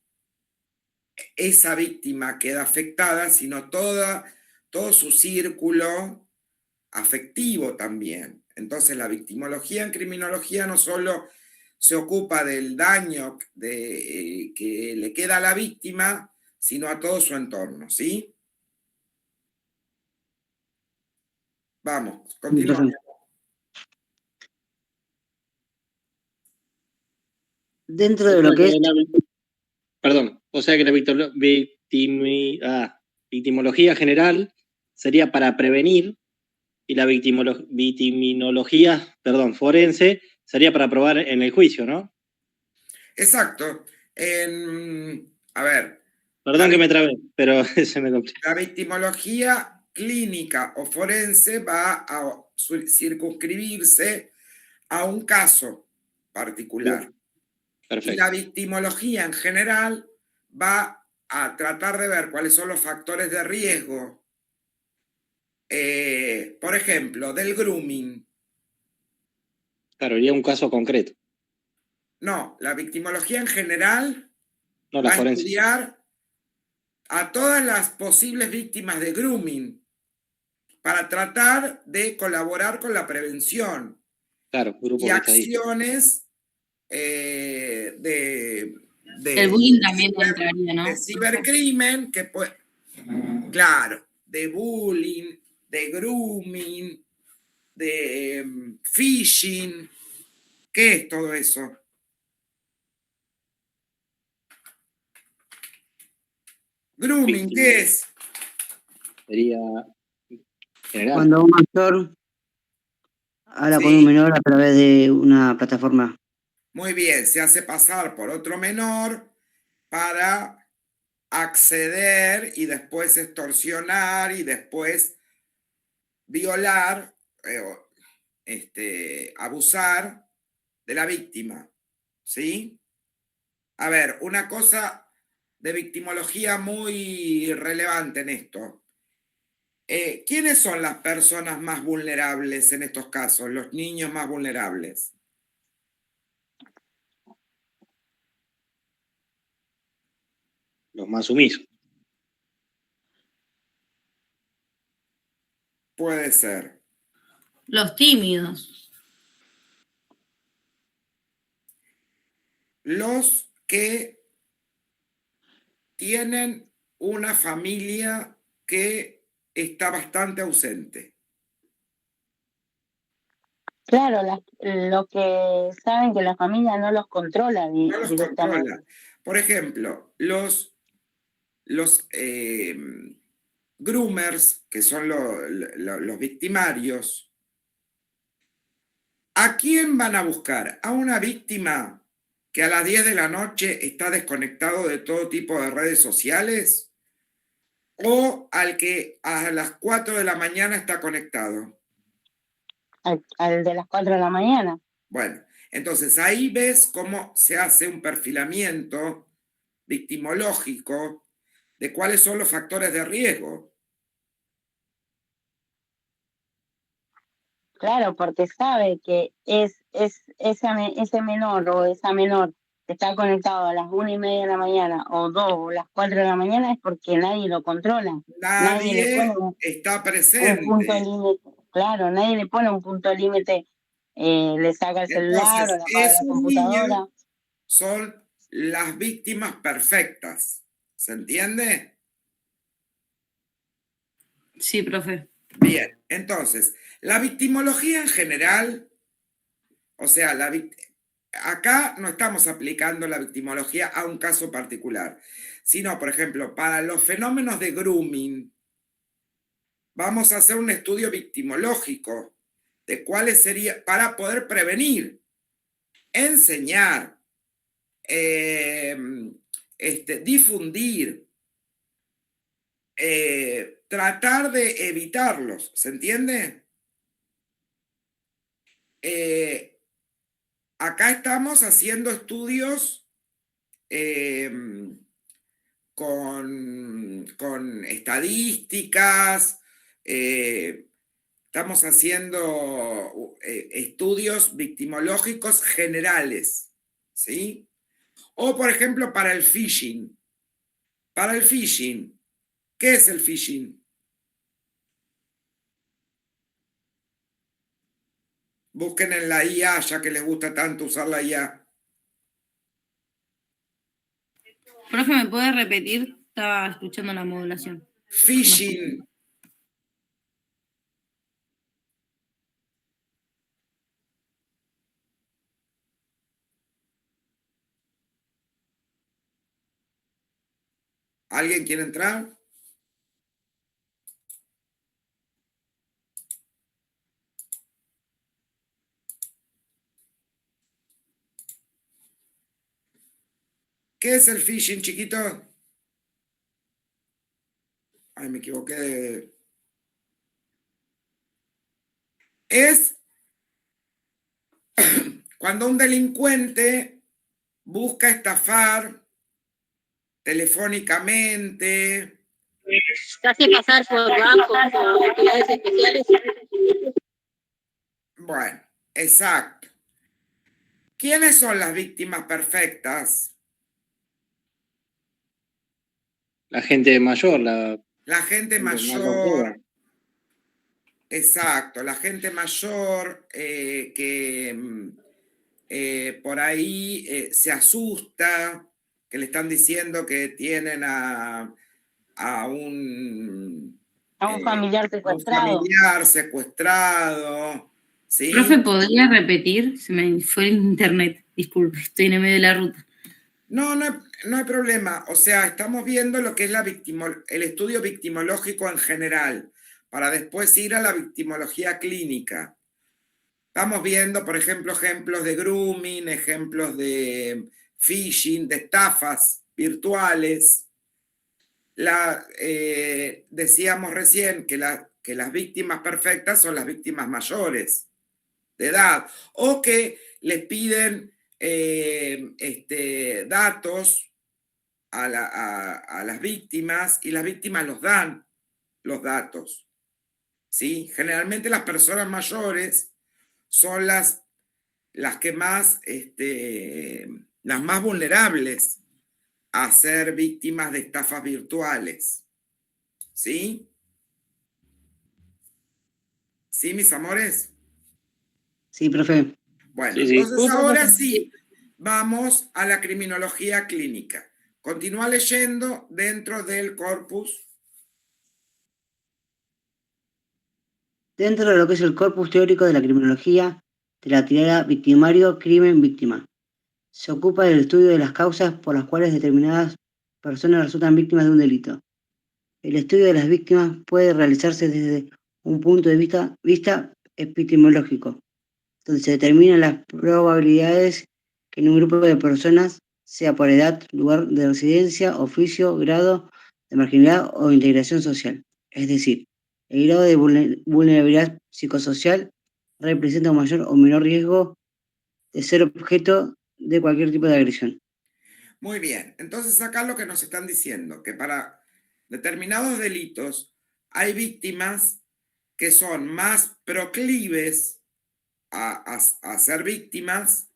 [SPEAKER 1] esa víctima queda afectada, sino todo su círculo afectivo también. Entonces la victimología en criminología no solo se ocupa del daño que le queda a la víctima, sino a todo su entorno, ¿sí? Vamos, continuamos.
[SPEAKER 4] Dentro de lo que es
[SPEAKER 2] Perdón, o sea que la victimología general sería para prevenir y la victiminología, forense, sería para probar en el juicio, ¿no?
[SPEAKER 1] Exacto. A ver,
[SPEAKER 2] Perdón que me trabé, pero se me complicó.
[SPEAKER 1] la victimología clínica o forense va a circunscribirse a un caso particular.
[SPEAKER 2] Perfecto.
[SPEAKER 1] Y la victimología en general va a tratar de ver cuáles son los factores de riesgo, por ejemplo, del grooming.
[SPEAKER 2] Claro, iría un caso concreto.
[SPEAKER 1] No, la victimología en general
[SPEAKER 2] No,
[SPEAKER 1] va
[SPEAKER 2] la
[SPEAKER 1] a
[SPEAKER 2] forense.
[SPEAKER 1] estudiar a todas las posibles víctimas de grooming para tratar de colaborar con la prevención
[SPEAKER 2] Claro, grupo
[SPEAKER 1] y
[SPEAKER 2] de estadística.
[SPEAKER 1] acciones
[SPEAKER 3] El bullying también entraría, ¿no?
[SPEAKER 1] de cibercrimen, que puede, claro, de bullying, de grooming, de phishing. ¿Qué es todo eso? Grooming, ¿qué es?
[SPEAKER 2] Sería general.
[SPEAKER 4] cuando un mayor habla con un
[SPEAKER 1] Sí,
[SPEAKER 4] menor a través de una plataforma.
[SPEAKER 1] muy bien, se hace pasar por otro menor para acceder y después extorsionar y después violar, abusar de la víctima, ¿sí? A ver, una cosa de victimología muy relevante en esto. ¿Quiénes son las personas más vulnerables en estos casos? Los niños más vulnerables.
[SPEAKER 2] Los más sumisos.
[SPEAKER 1] Puede ser.
[SPEAKER 3] Los tímidos.
[SPEAKER 1] Los que tienen una familia que está bastante ausente.
[SPEAKER 5] Claro, los que saben que la familia no los controla
[SPEAKER 1] No los
[SPEAKER 5] directamente.
[SPEAKER 1] controla. Por ejemplo, los groomers, que son los victimarios, ¿a quién van a buscar? ¿A una víctima que a las 10 de la noche está desconectado de todo tipo de redes sociales? ¿O al que a las 4 de la mañana está conectado?
[SPEAKER 5] Al de las 4 de la mañana.
[SPEAKER 1] Bueno, entonces ahí ves cómo se hace un perfilamiento victimológico de cuáles son los factores de riesgo.
[SPEAKER 5] Claro, porque sabe que ese menor o esa menor que está conectado a las 1:30 de la mañana o 2 o las 4 de la mañana es porque nadie lo controla. Nadie le pone
[SPEAKER 1] Nadie está
[SPEAKER 5] un punto
[SPEAKER 1] presente.
[SPEAKER 5] límite. Claro, nadie le pone un punto límite, le saca el celular o
[SPEAKER 1] Entonces,
[SPEAKER 5] le apaga la
[SPEAKER 1] esos
[SPEAKER 5] computadora.
[SPEAKER 1] niños son las víctimas perfectas. ¿Se entiende?
[SPEAKER 3] Sí, profe.
[SPEAKER 1] Bien, entonces, la victimología en general, o sea, acá no estamos aplicando la victimología a un caso particular, sino, por ejemplo, para los fenómenos de grooming, vamos a hacer un estudio victimológico de cuáles serían, para poder prevenir, enseñar, difundir, tratar de evitarlos, ¿se entiende? Acá estamos haciendo estudios con estadísticas, estamos haciendo estudios victimológicos generales, ¿sí? O, por ejemplo, para el phishing. Para el phishing, ¿qué es el phishing? Busquen en la IA, ya que les gusta tanto usar la IA.
[SPEAKER 3] Profe, ¿me puede repetir? Estaba escuchando la modulación.
[SPEAKER 1] Phishing. ¿Alguien quiere entrar? ¿Qué es el phishing, chiquito? Ay, me equivoqué. Es cuando un delincuente busca estafar telefónicamente.
[SPEAKER 5] Se hace pasar por bancos o entidades especiales.
[SPEAKER 1] Bueno, exacto. ¿Quiénes son las víctimas perfectas?
[SPEAKER 2] La gente mayor,
[SPEAKER 1] La gente
[SPEAKER 2] más
[SPEAKER 1] mayor.
[SPEAKER 2] longeva.
[SPEAKER 1] Exacto, la gente mayor que por ahí se asusta, que le están diciendo que tienen a un
[SPEAKER 5] familiar
[SPEAKER 1] secuestrado, ¿sí?
[SPEAKER 3] Profe, ¿podría repetir? Se me fue el internet. Disculpe, estoy en el medio de la ruta.
[SPEAKER 1] No hay problema. O sea, estamos viendo lo que es el estudio victimológico en general, para después ir a la victimología clínica. Estamos viendo, por ejemplo, ejemplos de grooming, ejemplos de phishing, de estafas virtuales. Decíamos recién que las víctimas perfectas son las víctimas mayores de edad, o que les piden datos a las víctimas y las víctimas los dan los datos. ¿Sí? Generalmente las personas mayores son las que más, las más vulnerables a ser víctimas de estafas virtuales. ¿Sí? ¿Sí, mis amores?
[SPEAKER 4] Sí, profe.
[SPEAKER 1] Bueno,
[SPEAKER 2] Sí, sí.
[SPEAKER 1] entonces ahora sí, vamos a la criminología clínica. Continúa leyendo dentro del corpus.
[SPEAKER 4] Dentro de lo que es el corpus teórico de la criminología, de la tirada victimario, crimen, víctima. Se ocupa del estudio de las causas por las cuales determinadas personas resultan víctimas de un delito. El estudio de las víctimas puede realizarse desde un punto de vista epistemológico, donde se determinan las probabilidades que en un grupo de personas, sea por edad, lugar de residencia, oficio, grado de marginalidad o integración social. Es decir, el grado de vulnerabilidad psicosocial representa un mayor o menor riesgo de ser objeto de cualquier tipo de agresión.
[SPEAKER 1] Muy bien, entonces acá lo que nos están diciendo, que para determinados delitos hay víctimas que son más proclives a ser víctimas.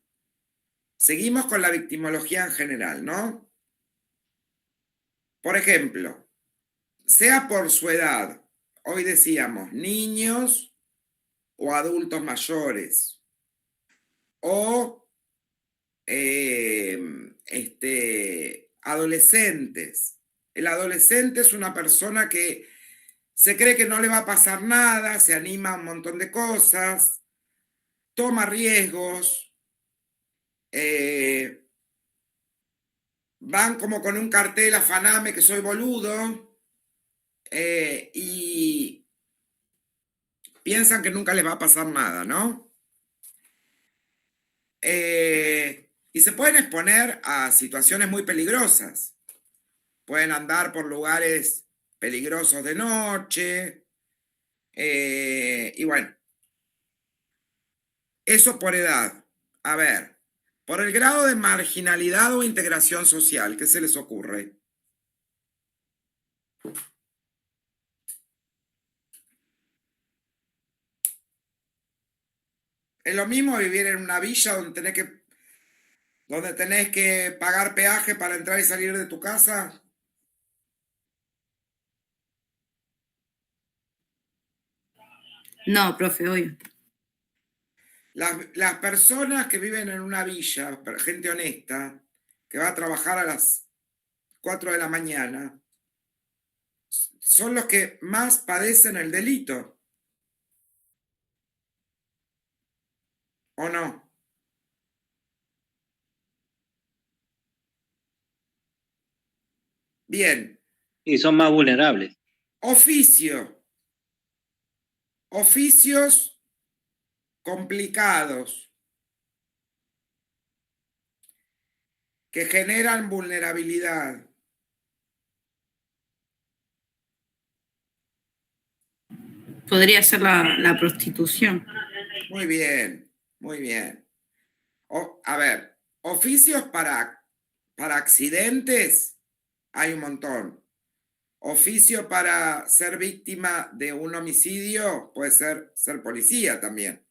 [SPEAKER 1] Seguimos con la victimología en general, ¿no? Por ejemplo, sea por su edad, hoy decíamos niños o adultos mayores, o adolescentes. El adolescente es una persona que se cree que no le va a pasar nada, se anima a un montón de cosas, toma riesgos, van como con un cartel afaname que soy boludo, y piensan que nunca les va a pasar nada, ¿no? Y se pueden exponer a situaciones muy peligrosas. Pueden andar por lugares peligrosos de noche. Y bueno, eso por edad. A ver, por el grado de marginalidad o integración social, ¿qué se les ocurre? Es lo mismo vivir en una villa donde tenés que pagar peaje para entrar y salir de tu casa.
[SPEAKER 3] No, profe, obvio.
[SPEAKER 1] Las personas que viven en una villa, gente honesta, que va a trabajar a las 4 de la mañana, son los que más padecen el delito. ¿O no? Bien.
[SPEAKER 2] Y son más vulnerables.
[SPEAKER 1] Oficio. Oficios complicados que generan vulnerabilidad.
[SPEAKER 3] Podría ser la prostitución.
[SPEAKER 1] Muy bien, muy bien. A ver, oficios para accidentes hay un montón. Oficio para ser víctima de un homicidio puede ser policía también.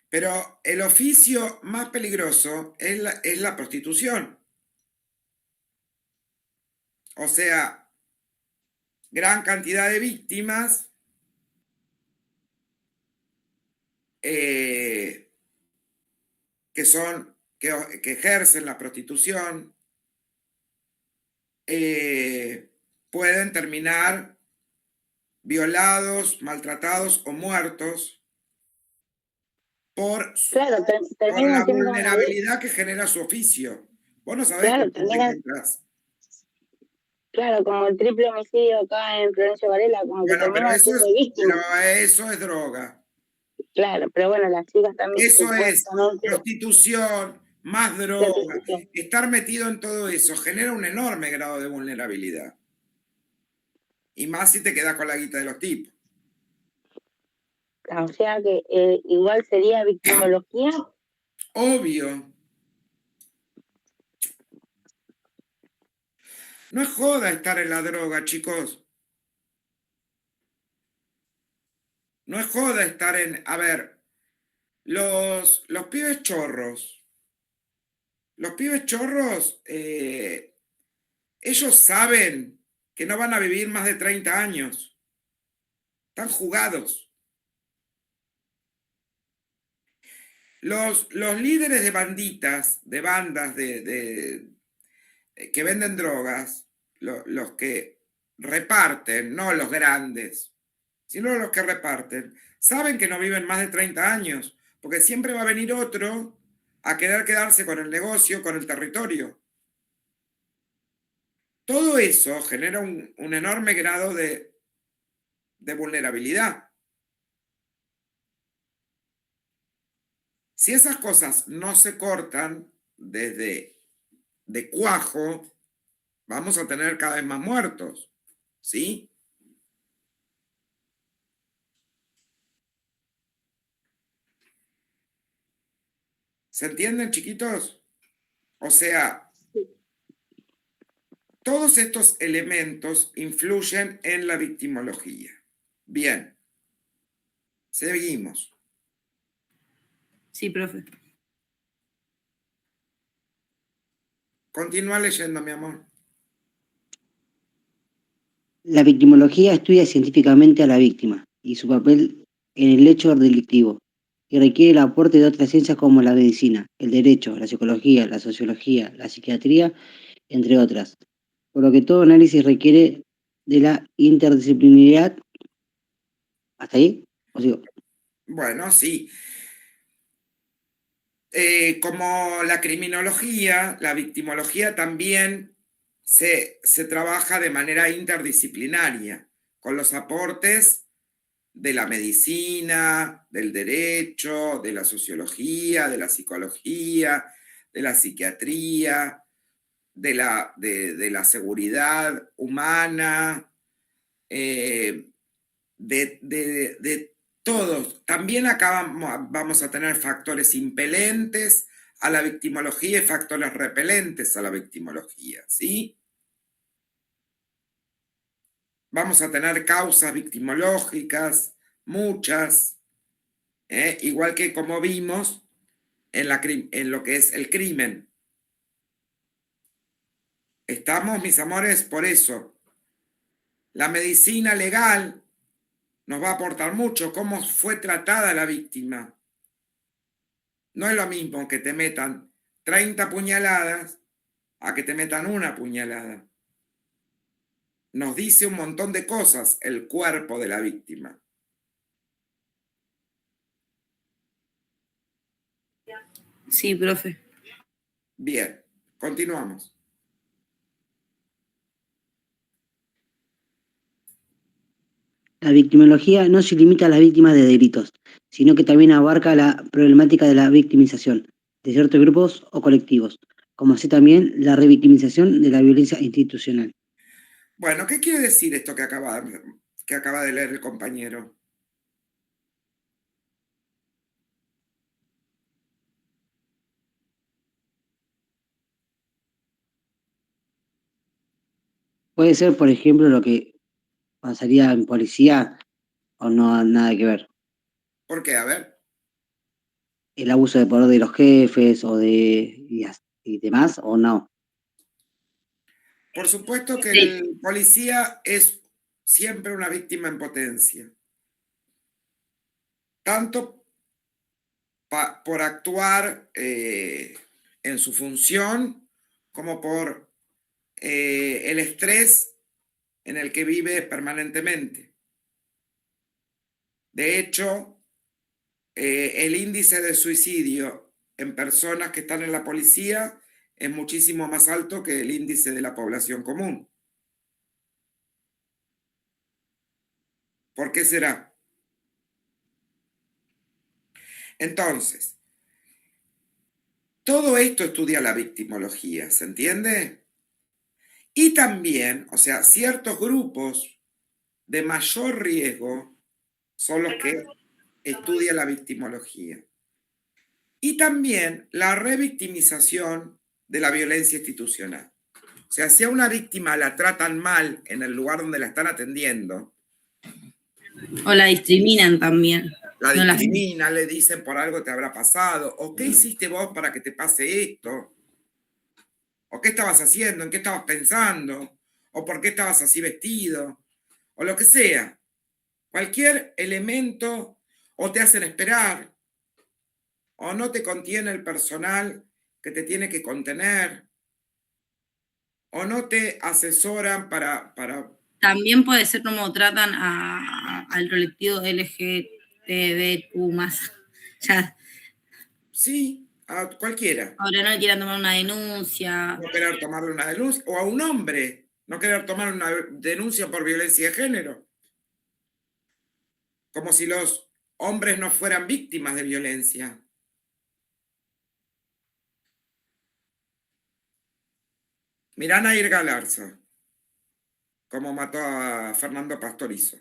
[SPEAKER 1] Pero el oficio más peligroso es la prostitución. O sea, gran cantidad de víctimas que ejercen la prostitución pueden terminar violados, maltratados o muertos por la vulnerabilidad que genera su oficio. Vos no sabés
[SPEAKER 5] Claro,
[SPEAKER 1] qué te encontrás.
[SPEAKER 5] Claro, como el triple homicidio acá en Florencio Varela, como que terminan siendo víctimas.
[SPEAKER 1] Pero eso es droga.
[SPEAKER 5] Claro, pero bueno, las chicas también.
[SPEAKER 1] Eso es prostitución, más droga. Estar metido en todo eso genera un enorme grado de vulnerabilidad. Y más si te quedas con la guita de los tipos.
[SPEAKER 5] O sea que igual sería victimología.
[SPEAKER 1] Obvio. No es joda estar en la droga, chicos. No es joda estar en... A ver, los pibes chorros. Los pibes chorros, ellos saben que no van a vivir más de 30 años. Están jugados. Los líderes de banditas, de bandas que venden drogas, los que reparten, no los grandes, sino los que reparten, saben que no viven más de 30 años, porque siempre va a venir otro a querer quedarse con el negocio, con el territorio. Todo eso genera un enorme grado de vulnerabilidad. Si esas cosas no se cortan desde de cuajo, vamos a tener cada vez más muertos, ¿sí? ¿Se entienden, chiquitos? O sea, todos estos elementos influyen en la victimología. Bien. Seguimos.
[SPEAKER 3] Sí, profe.
[SPEAKER 1] Continúa leyendo, mi amor.
[SPEAKER 4] La victimología estudia científicamente a la víctima y su papel en el hecho delictivo, y requiere el aporte de otras ciencias como la medicina, el derecho, la psicología, la sociología, la psiquiatría, entre otras. Por lo que todo análisis requiere de la interdisciplinaridad. ¿Hasta ahí? ¿O sigo?
[SPEAKER 1] Bueno, sí. Como la criminología, la victimología también se trabaja de manera interdisciplinaria, con los aportes de la medicina, del derecho, de la sociología, de la psicología, de la psiquiatría, de la seguridad humana, de todos. También acá vamos a tener factores impelentes a la victimología y factores repelentes a la victimología, ¿sí? Vamos a tener causas victimológicas, muchas, igual que como vimos en lo que es el crimen. ¿Estamos, mis amores? Por eso, la medicina legal nos va a aportar mucho cómo fue tratada la víctima. No es lo mismo que te metan 30 puñaladas a que te metan una puñalada. Nos dice un montón de cosas el cuerpo de la víctima.
[SPEAKER 3] Sí, profe.
[SPEAKER 1] Bien, continuamos.
[SPEAKER 4] La victimología no se limita a las víctimas de delitos, sino que también abarca la problemática de la victimización de ciertos grupos o colectivos, como así también la revictimización de la violencia institucional.
[SPEAKER 1] Bueno, ¿qué quiere decir esto que acaba de leer el compañero?
[SPEAKER 4] Puede ser, por ejemplo, lo que pasaría en policía o no nada que ver.
[SPEAKER 1] ¿Por qué? A ver.
[SPEAKER 4] El abuso de poder de los jefes o y demás, o no.
[SPEAKER 1] Por supuesto que
[SPEAKER 3] Sí.
[SPEAKER 1] el policía es siempre una víctima en potencia. Tanto por actuar en su función como por el estrés en el que vive permanentemente. De hecho, el índice de suicidio en personas que están en la policía es muchísimo más alto que el índice de la población común. ¿Por qué será? Entonces, todo esto estudia la victimología, ¿se entiende? Y también, o sea, ciertos grupos de mayor riesgo son los que estudian la victimología. Y también la revictimización de la violencia institucional. O sea, si a una víctima la tratan mal en el lugar donde la están atendiendo,
[SPEAKER 3] O la discriminan también.
[SPEAKER 1] la
[SPEAKER 3] No las-
[SPEAKER 1] discriminan, le dicen por algo te habrá pasado, o qué hiciste vos para que te pase esto, o qué estabas haciendo, en qué estabas pensando, o por qué estabas así vestido, o lo que sea. Cualquier elemento, o te hacen esperar, o no te contiene el personal que te tiene que contener, o no te asesoran para
[SPEAKER 3] También puede ser como tratan al colectivo LGTBQ+. Ya,
[SPEAKER 1] sí, a cualquiera.
[SPEAKER 3] ahora no quieran tomar una denuncia.
[SPEAKER 1] No querer tomarle una denuncia, o a un hombre, no querer tomar una denuncia por violencia de género. Como si los hombres no fueran víctimas de violencia. Mirá a Nair Galarza, como mató a Fernando Pastorizo.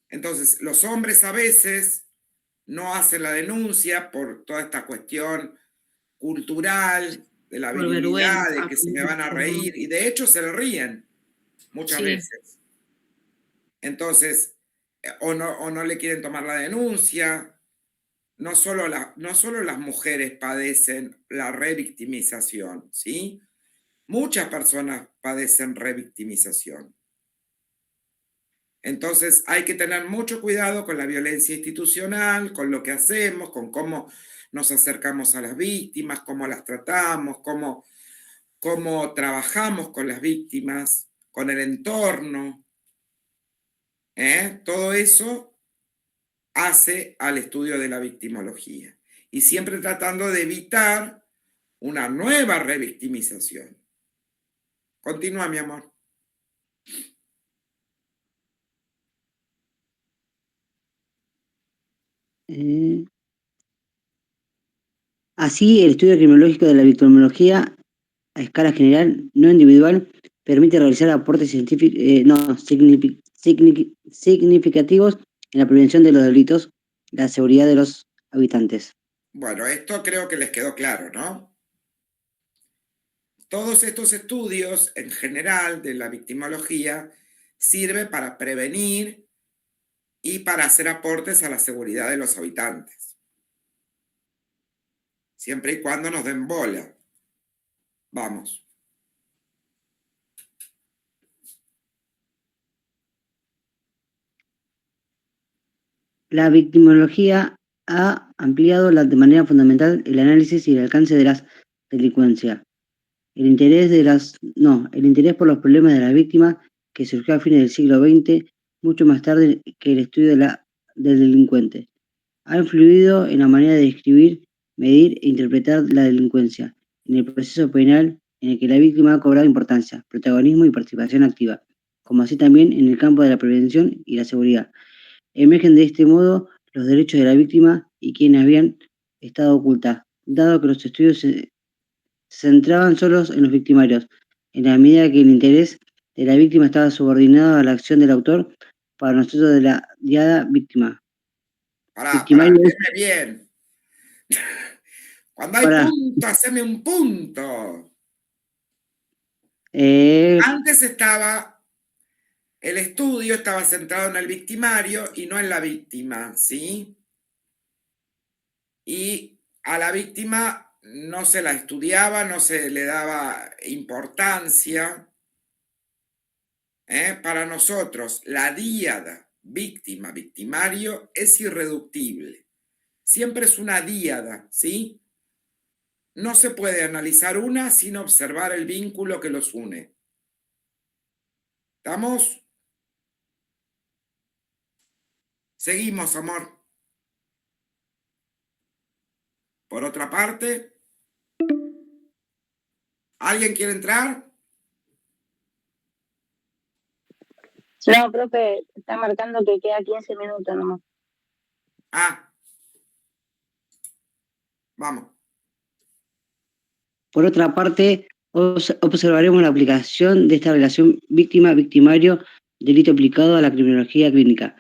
[SPEAKER 1] Entonces, los hombres a veces no hacen la denuncia por toda esta cuestión cultural, de la
[SPEAKER 3] Por
[SPEAKER 1] virilidad,
[SPEAKER 3] vergüenza.
[SPEAKER 1] de que se me van a reír, y de hecho se le ríen muchas
[SPEAKER 3] Sí.
[SPEAKER 1] veces. Entonces, o no le quieren tomar la denuncia. No solo las mujeres padecen la revictimización, ¿sí? Muchas personas padecen revictimización. Entonces hay que tener mucho cuidado con la violencia institucional, con lo que hacemos, con cómo nos acercamos a las víctimas, cómo las tratamos, cómo trabajamos con las víctimas, con el entorno. Todo eso hace al estudio de la victimología. Y siempre tratando de evitar una nueva revictimización. Continúa, mi amor.
[SPEAKER 4] Así, el estudio criminológico de la victimología a escala general, no individual, permite realizar aportes significativos en la prevención de los delitos, la seguridad de los habitantes.
[SPEAKER 1] Bueno, esto creo que les quedó claro, ¿no? Todos estos estudios en general de la victimología sirven para prevenir y para hacer aportes a la seguridad de los habitantes. Siempre y cuando nos den bola. Vamos.
[SPEAKER 4] La victimología ha ampliado de manera fundamental el análisis y el alcance de las delincuencias. El interés por los problemas de las víctimas, que surgió a fines del siglo XX, mucho más tarde que el estudio del delincuente, ha influido en la manera de describir, medir e interpretar la delincuencia en el proceso penal, en el que la víctima ha cobrado importancia, protagonismo y participación activa, como así también en el campo de la prevención y la seguridad. Emergen de este modo los derechos de la víctima y quienes habían estado ocultas, dado que los estudios se centraban solos en los victimarios, en la medida que el interés de la víctima estaba subordinado a la acción del autor. Para nosotros, de la diada víctima.
[SPEAKER 1] Pará,
[SPEAKER 4] Victimario es
[SPEAKER 1] léeme bien. Cuando hay
[SPEAKER 4] para
[SPEAKER 1] punto, haceme un punto. Antes el estudio estaba centrado en el victimario y no en la víctima, ¿sí? Y a la víctima no se la estudiaba, no se le daba importancia. Para nosotros, la díada víctima-victimario es irreductible. Siempre es una díada, ¿sí? No se puede analizar una sin observar el vínculo que los une. ¿Estamos? Seguimos, amor. Por otra parte, ¿alguien quiere entrar?
[SPEAKER 5] No, profe, está marcando que queda 15 minutos nomás.
[SPEAKER 1] Vamos.
[SPEAKER 4] Por otra parte, observaremos la aplicación de esta relación víctima-victimario, delito aplicado a la criminología clínica.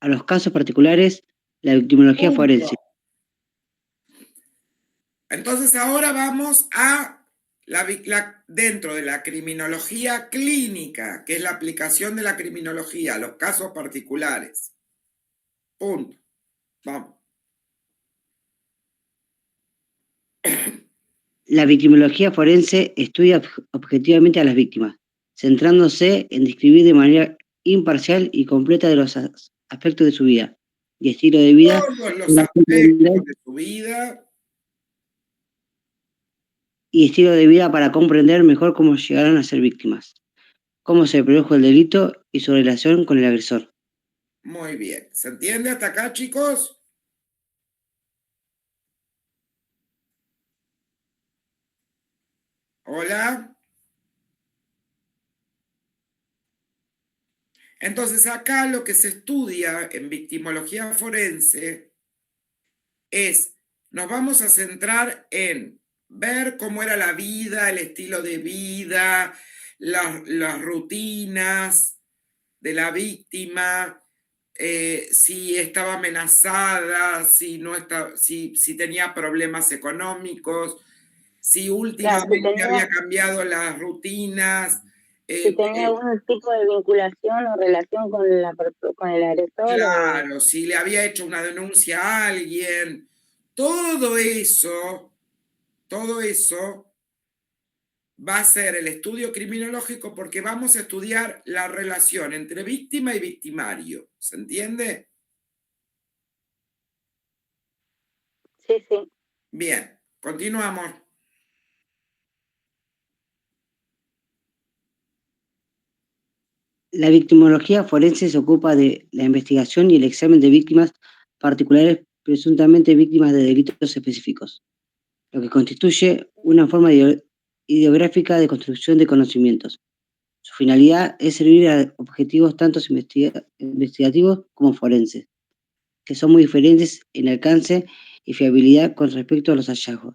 [SPEAKER 4] A los casos particulares, la victimología forense.
[SPEAKER 1] Entonces ahora vamos a dentro de la criminología clínica, que es la aplicación de la criminología a los casos particulares. Punto. Vamos.
[SPEAKER 4] La victimología forense estudia objetivamente a las víctimas, centrándose en describir de manera imparcial y completa de los aspectos de su vida y estilo de vida.
[SPEAKER 1] Todos los aspectos de su vida.
[SPEAKER 4] Y estilo de vida para comprender mejor cómo llegaron a ser víctimas, cómo se produjo el delito y su relación con el agresor.
[SPEAKER 1] Muy bien. ¿Se entiende hasta acá, chicos? Hola. Entonces acá lo que se estudia en victimología forense es, nos vamos a centrar en ver cómo era la vida, el estilo de vida, las rutinas de la víctima, si estaba amenazada, si tenía problemas económicos, si últimamente había cambiado las rutinas.
[SPEAKER 5] Si tenía algún tipo de vinculación o relación con el agresor.
[SPEAKER 1] Claro, si le había hecho una denuncia a alguien, todo eso va a ser el estudio criminológico, porque vamos a estudiar la relación entre víctima y victimario. ¿Se entiende?
[SPEAKER 5] Sí, sí.
[SPEAKER 1] Bien, continuamos.
[SPEAKER 4] La victimología forense se ocupa de la investigación y el examen de víctimas particulares presuntamente víctimas de delitos específicos, lo que constituye una forma ideográfica de construcción de conocimientos. Su finalidad es servir a objetivos tanto investigativos como forenses, que son muy diferentes en alcance y fiabilidad con respecto a los hallazgos.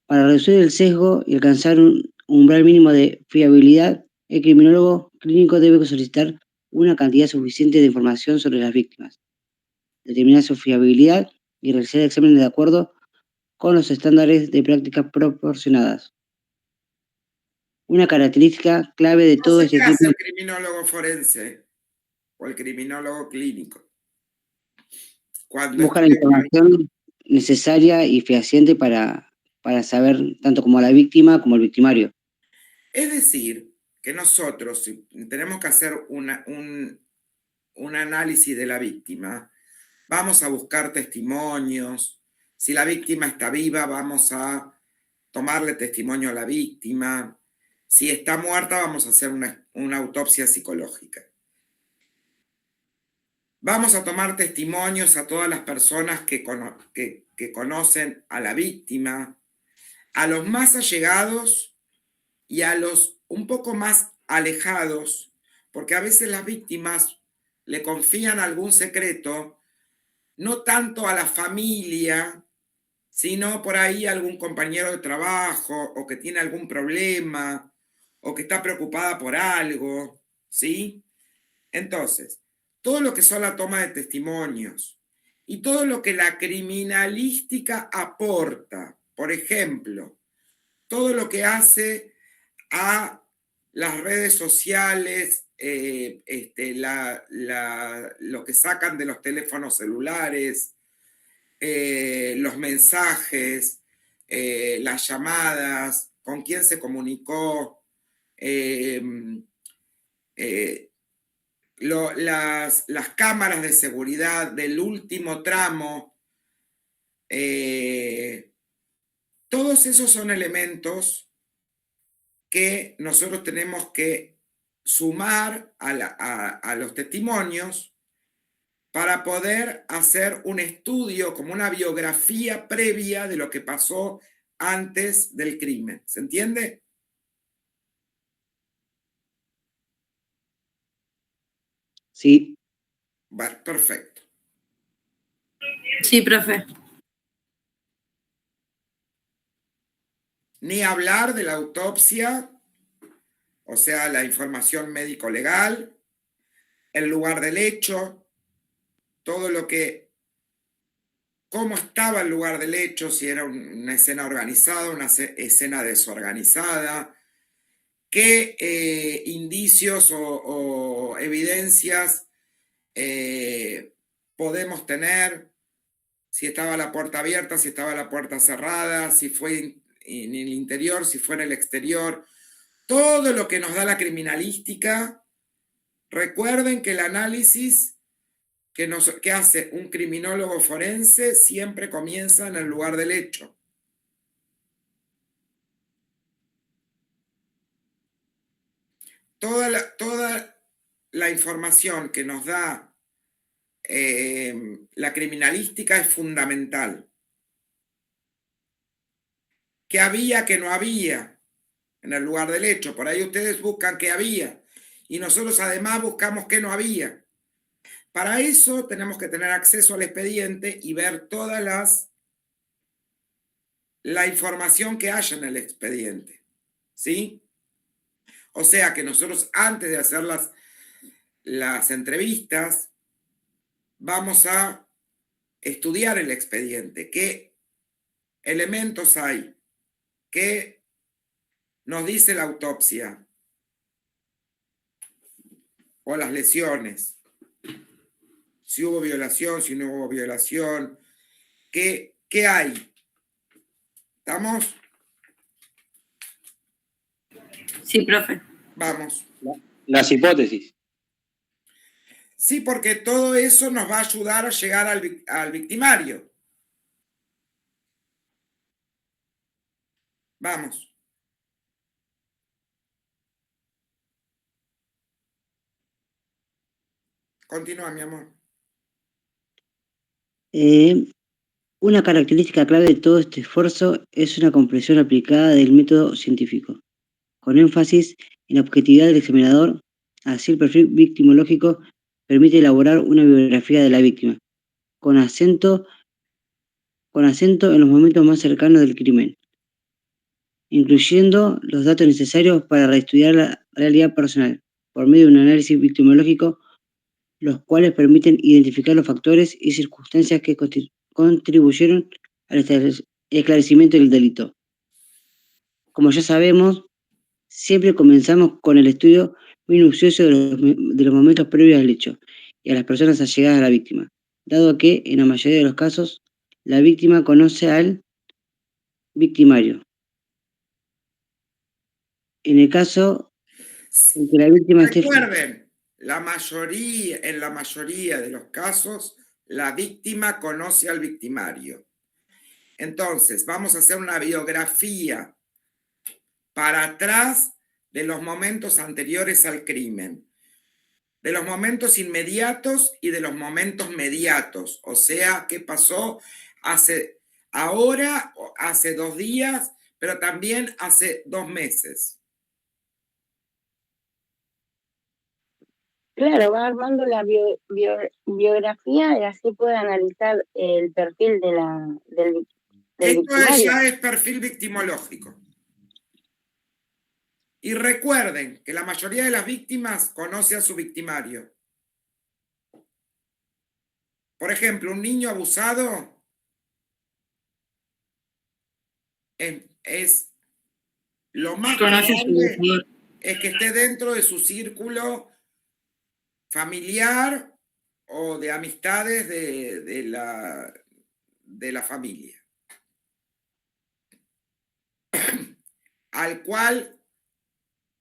[SPEAKER 4] Para reducir el sesgo y alcanzar un umbral mínimo de fiabilidad, el criminólogo clínico debe solicitar una cantidad suficiente de información sobre las víctimas, determinar su fiabilidad y realizar exámenes de acuerdo con los estándares de prácticas proporcionadas. Una característica clave de todo este
[SPEAKER 1] ¿Qué hace
[SPEAKER 4] tipo
[SPEAKER 1] el criminólogo forense o el criminólogo clínico?
[SPEAKER 4] busca la información necesaria y fehaciente para saber tanto como a la víctima como al victimario.
[SPEAKER 1] Es decir, que nosotros, si tenemos que hacer un un análisis de la víctima, vamos a buscar testimonios. Si la víctima está viva, vamos a tomarle testimonio a la víctima. Si está muerta, vamos a hacer una autopsia psicológica. Vamos a tomar testimonios a todas las personas que conocen a la víctima, a los más allegados y a los un poco más alejados, porque a veces las víctimas le confían algún secreto, no tanto a la familia, sino por ahí a algún compañero de trabajo, o que tiene algún problema, o que está preocupada por algo, ¿sí? Entonces, todo lo que son la toma de testimonios y todo lo que la criminalística aporta, por ejemplo, todo lo que hace a las redes sociales, lo que sacan de los teléfonos celulares, los mensajes, las llamadas, con quién se comunicó, las cámaras de seguridad del último tramo, todos esos son elementos que nosotros tenemos que sumar a los testimonios para poder hacer un estudio, como una biografía previa de lo que pasó antes del crimen. ¿Se entiende?
[SPEAKER 4] Sí.
[SPEAKER 1] Vale, perfecto.
[SPEAKER 3] Sí, profe.
[SPEAKER 1] Ni hablar de la autopsia, o sea, la información médico-legal, el lugar del hecho, todo lo que, cómo estaba el lugar del hecho, si era una escena organizada, una escena desorganizada, qué indicios o evidencias podemos tener, si estaba la puerta abierta, si estaba la puerta cerrada, si fue en el interior, si fue en el exterior, todo lo que nos da la criminalística. Recuerden que el análisis que hace un criminólogo forense siempre comienza en el lugar del hecho. Toda la información que nos da la criminalística es fundamental. ¿Qué había, qué no había en el lugar del hecho? Por ahí ustedes buscan qué había y nosotros además buscamos qué no había. Para eso tenemos que tener acceso al expediente y ver toda la información que haya en el expediente, ¿sí? O sea que nosotros antes de hacer las entrevistas vamos a estudiar el expediente, qué elementos hay, qué nos dice la autopsia o las lesiones, si hubo violación, si no hubo violación, qué hay. ¿Estamos?
[SPEAKER 3] Sí, profe.
[SPEAKER 1] Vamos.
[SPEAKER 2] Las hipótesis.
[SPEAKER 1] Sí, porque todo eso nos va a ayudar a llegar al victimario. Vamos. Continúa, mi amor.
[SPEAKER 4] Una característica clave de todo este esfuerzo es una comprensión aplicada del método científico, con énfasis en la objetividad del examinador. Así, el perfil victimológico permite elaborar una biografía de la víctima, con acento en los momentos más cercanos del crimen, incluyendo los datos necesarios para reestudiar la realidad personal, por medio de un análisis victimológico, los cuales permiten identificar los factores y circunstancias que contribuyeron al esclarecimiento del delito. Como ya sabemos, siempre comenzamos con el estudio minucioso de los momentos previos al hecho y a las personas allegadas a la víctima, dado que, en la mayoría de los casos, la víctima conoce al victimario. En el caso en que la víctima esté...
[SPEAKER 1] Recuerden, en la mayoría de los casos, la víctima conoce al victimario. Entonces, vamos a hacer una biografía para atrás de los momentos anteriores al crimen, de los momentos inmediatos y de los momentos mediatos. O sea, qué pasó ahora, hace 2 días, pero también hace 2 meses.
[SPEAKER 5] Claro, va armando la biografía y así puede analizar el perfil del
[SPEAKER 1] Esto
[SPEAKER 5] victimario.
[SPEAKER 1] ya es perfil victimológico. Y recuerden que la mayoría de las víctimas conoce a su victimario. Por ejemplo, un niño abusado es lo más
[SPEAKER 3] Conoce a su
[SPEAKER 1] probable
[SPEAKER 3] abusador.
[SPEAKER 1] es que esté dentro de su círculo familiar o de amistades de la familia, al cual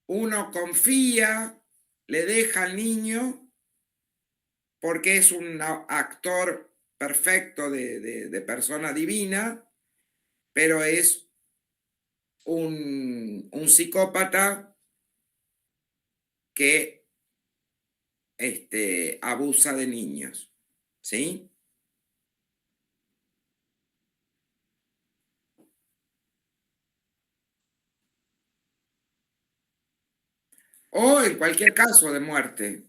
[SPEAKER 1] uno confía, le deja al niño porque es un actor perfecto de persona divina, pero es un psicópata que abusa de niños, ¿sí? O en cualquier caso de muerte,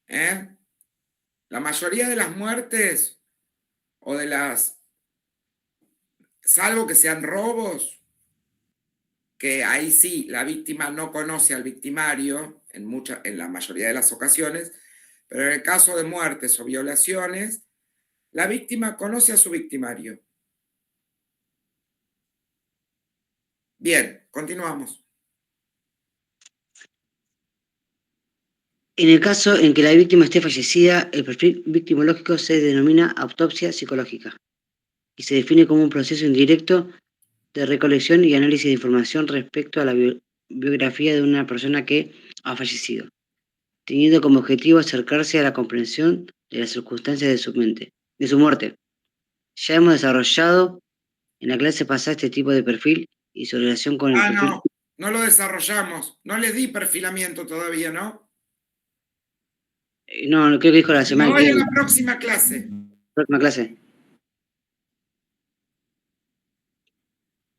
[SPEAKER 1] ¿eh? La mayoría de las muertes o de salvo que sean robos, que ahí sí la víctima no conoce al victimario en la mayoría de las ocasiones, pero en el caso de muertes o violaciones, la víctima conoce a su victimario. Bien, continuamos.
[SPEAKER 4] En el caso en que la víctima esté fallecida, el perfil victimológico se denomina autopsia psicológica y se define como un proceso indirecto de recolección y análisis de información respecto a la biografía de una persona que ha fallecido, teniendo como objetivo acercarse a la comprensión de las circunstancias de su muerte. Ya hemos desarrollado en la clase pasada este tipo de perfil y su relación con el perfil.
[SPEAKER 1] No lo desarrollamos. No les di perfilamiento todavía, ¿no?
[SPEAKER 4] No, creo que dijo la semana que
[SPEAKER 1] Hoy en
[SPEAKER 4] viene.
[SPEAKER 1] la próxima clase.
[SPEAKER 4] Próxima clase.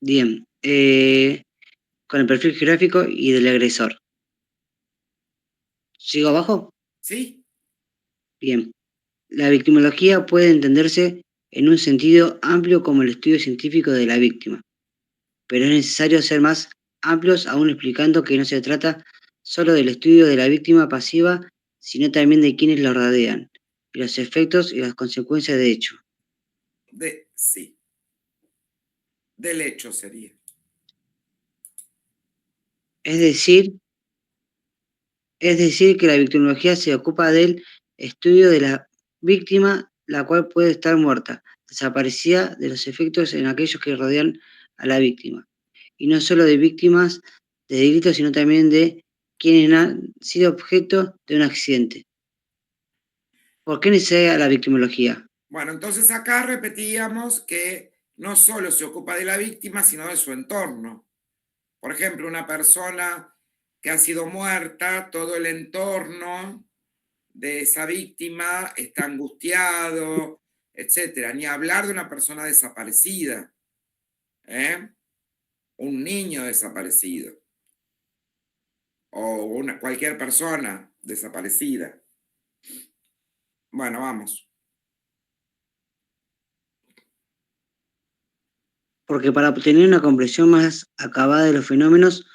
[SPEAKER 4] Bien. Con el perfil geográfico y del agresor. ¿Sigo abajo?
[SPEAKER 1] ¿Sí?
[SPEAKER 4] Bien. La victimología puede entenderse en un sentido amplio como el estudio científico de la víctima, pero es necesario ser más amplios aún explicando que no se trata solo del estudio de la víctima pasiva, sino también de quienes la rodean, y los efectos y las consecuencias de hecho.
[SPEAKER 1] Sí. Del hecho sería.
[SPEAKER 4] Es decir, que la victimología se ocupa del estudio de la víctima, la cual puede estar muerta, desaparecida, de los efectos en aquellos que rodean a la víctima, y no solo de víctimas de delitos, sino también de quienes han sido objeto de un accidente. ¿Por qué necesaria la victimología?
[SPEAKER 1] Bueno, entonces acá repetíamos que no solo se ocupa de la víctima, sino de su entorno. Por ejemplo, una persona que ha sido muerta, todo el entorno de esa víctima está angustiado, etcétera. Ni hablar de una persona desaparecida, ¿eh? Un niño desaparecido o cualquier persona desaparecida. Bueno, vamos.
[SPEAKER 4] Porque para obtener una comprensión más acabada de los fenómenos,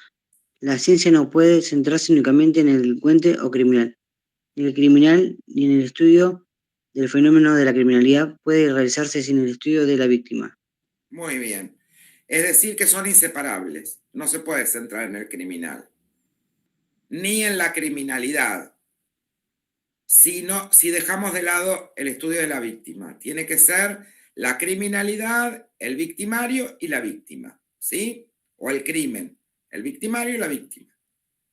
[SPEAKER 4] la ciencia no puede centrarse únicamente en el delincuente o criminal. Ni el criminal ni en el estudio del fenómeno de la criminalidad puede realizarse sin el estudio de la víctima.
[SPEAKER 1] Muy bien. Es decir, que son inseparables. No se puede centrar en el criminal, ni en la criminalidad, si dejamos de lado el estudio de la víctima. Tiene que ser la criminalidad, el victimario y la víctima, ¿sí? O el crimen, el victimario y la víctima.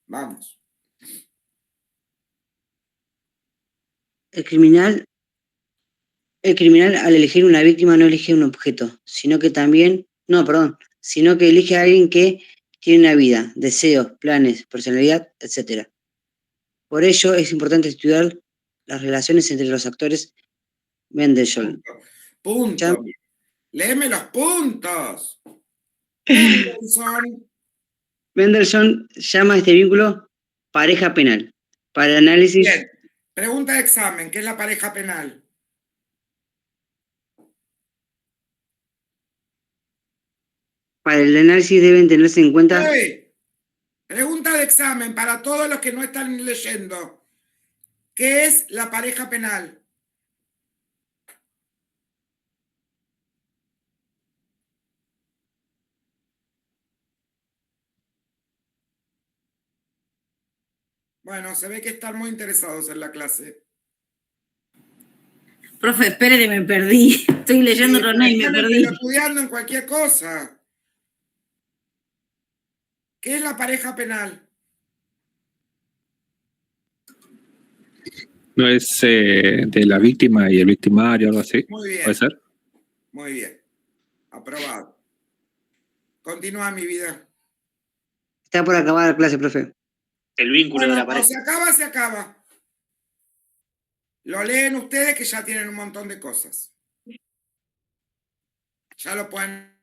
[SPEAKER 1] Vamos.
[SPEAKER 4] El criminal al elegir una víctima no elige un objeto, sino que elige a alguien que tiene una vida, deseos, planes, personalidad, etc. Por ello es importante estudiar las relaciones entre los actores. Mendelssohn.
[SPEAKER 1] Punto. Léeme los puntos.
[SPEAKER 4] Mendelssohn llama a este vínculo pareja penal. Para el análisis.
[SPEAKER 1] Bien. Pregunta de examen, ¿qué es la pareja penal?
[SPEAKER 4] Para el análisis deben tenerse en cuenta.
[SPEAKER 1] Pregunta de examen para todos los que no están leyendo. ¿Qué es la pareja penal? Bueno, se ve que están muy interesados en la clase.
[SPEAKER 3] Profe, espere que me perdí. Estoy leyendo los y me perdí.
[SPEAKER 1] Están estudiando en cualquier cosa. ¿Qué es la pareja penal?
[SPEAKER 9] ¿No es de la víctima y el victimario, algo así?
[SPEAKER 1] Muy bien.
[SPEAKER 9] ¿Puede ser?
[SPEAKER 1] Muy bien. Aprobado. Continúa mi vida.
[SPEAKER 4] Está por acabar la clase, profe.
[SPEAKER 2] El vínculo de la pareja.
[SPEAKER 1] Se acaba, se acaba. Lo leen ustedes que ya tienen un montón de cosas. Ya lo pueden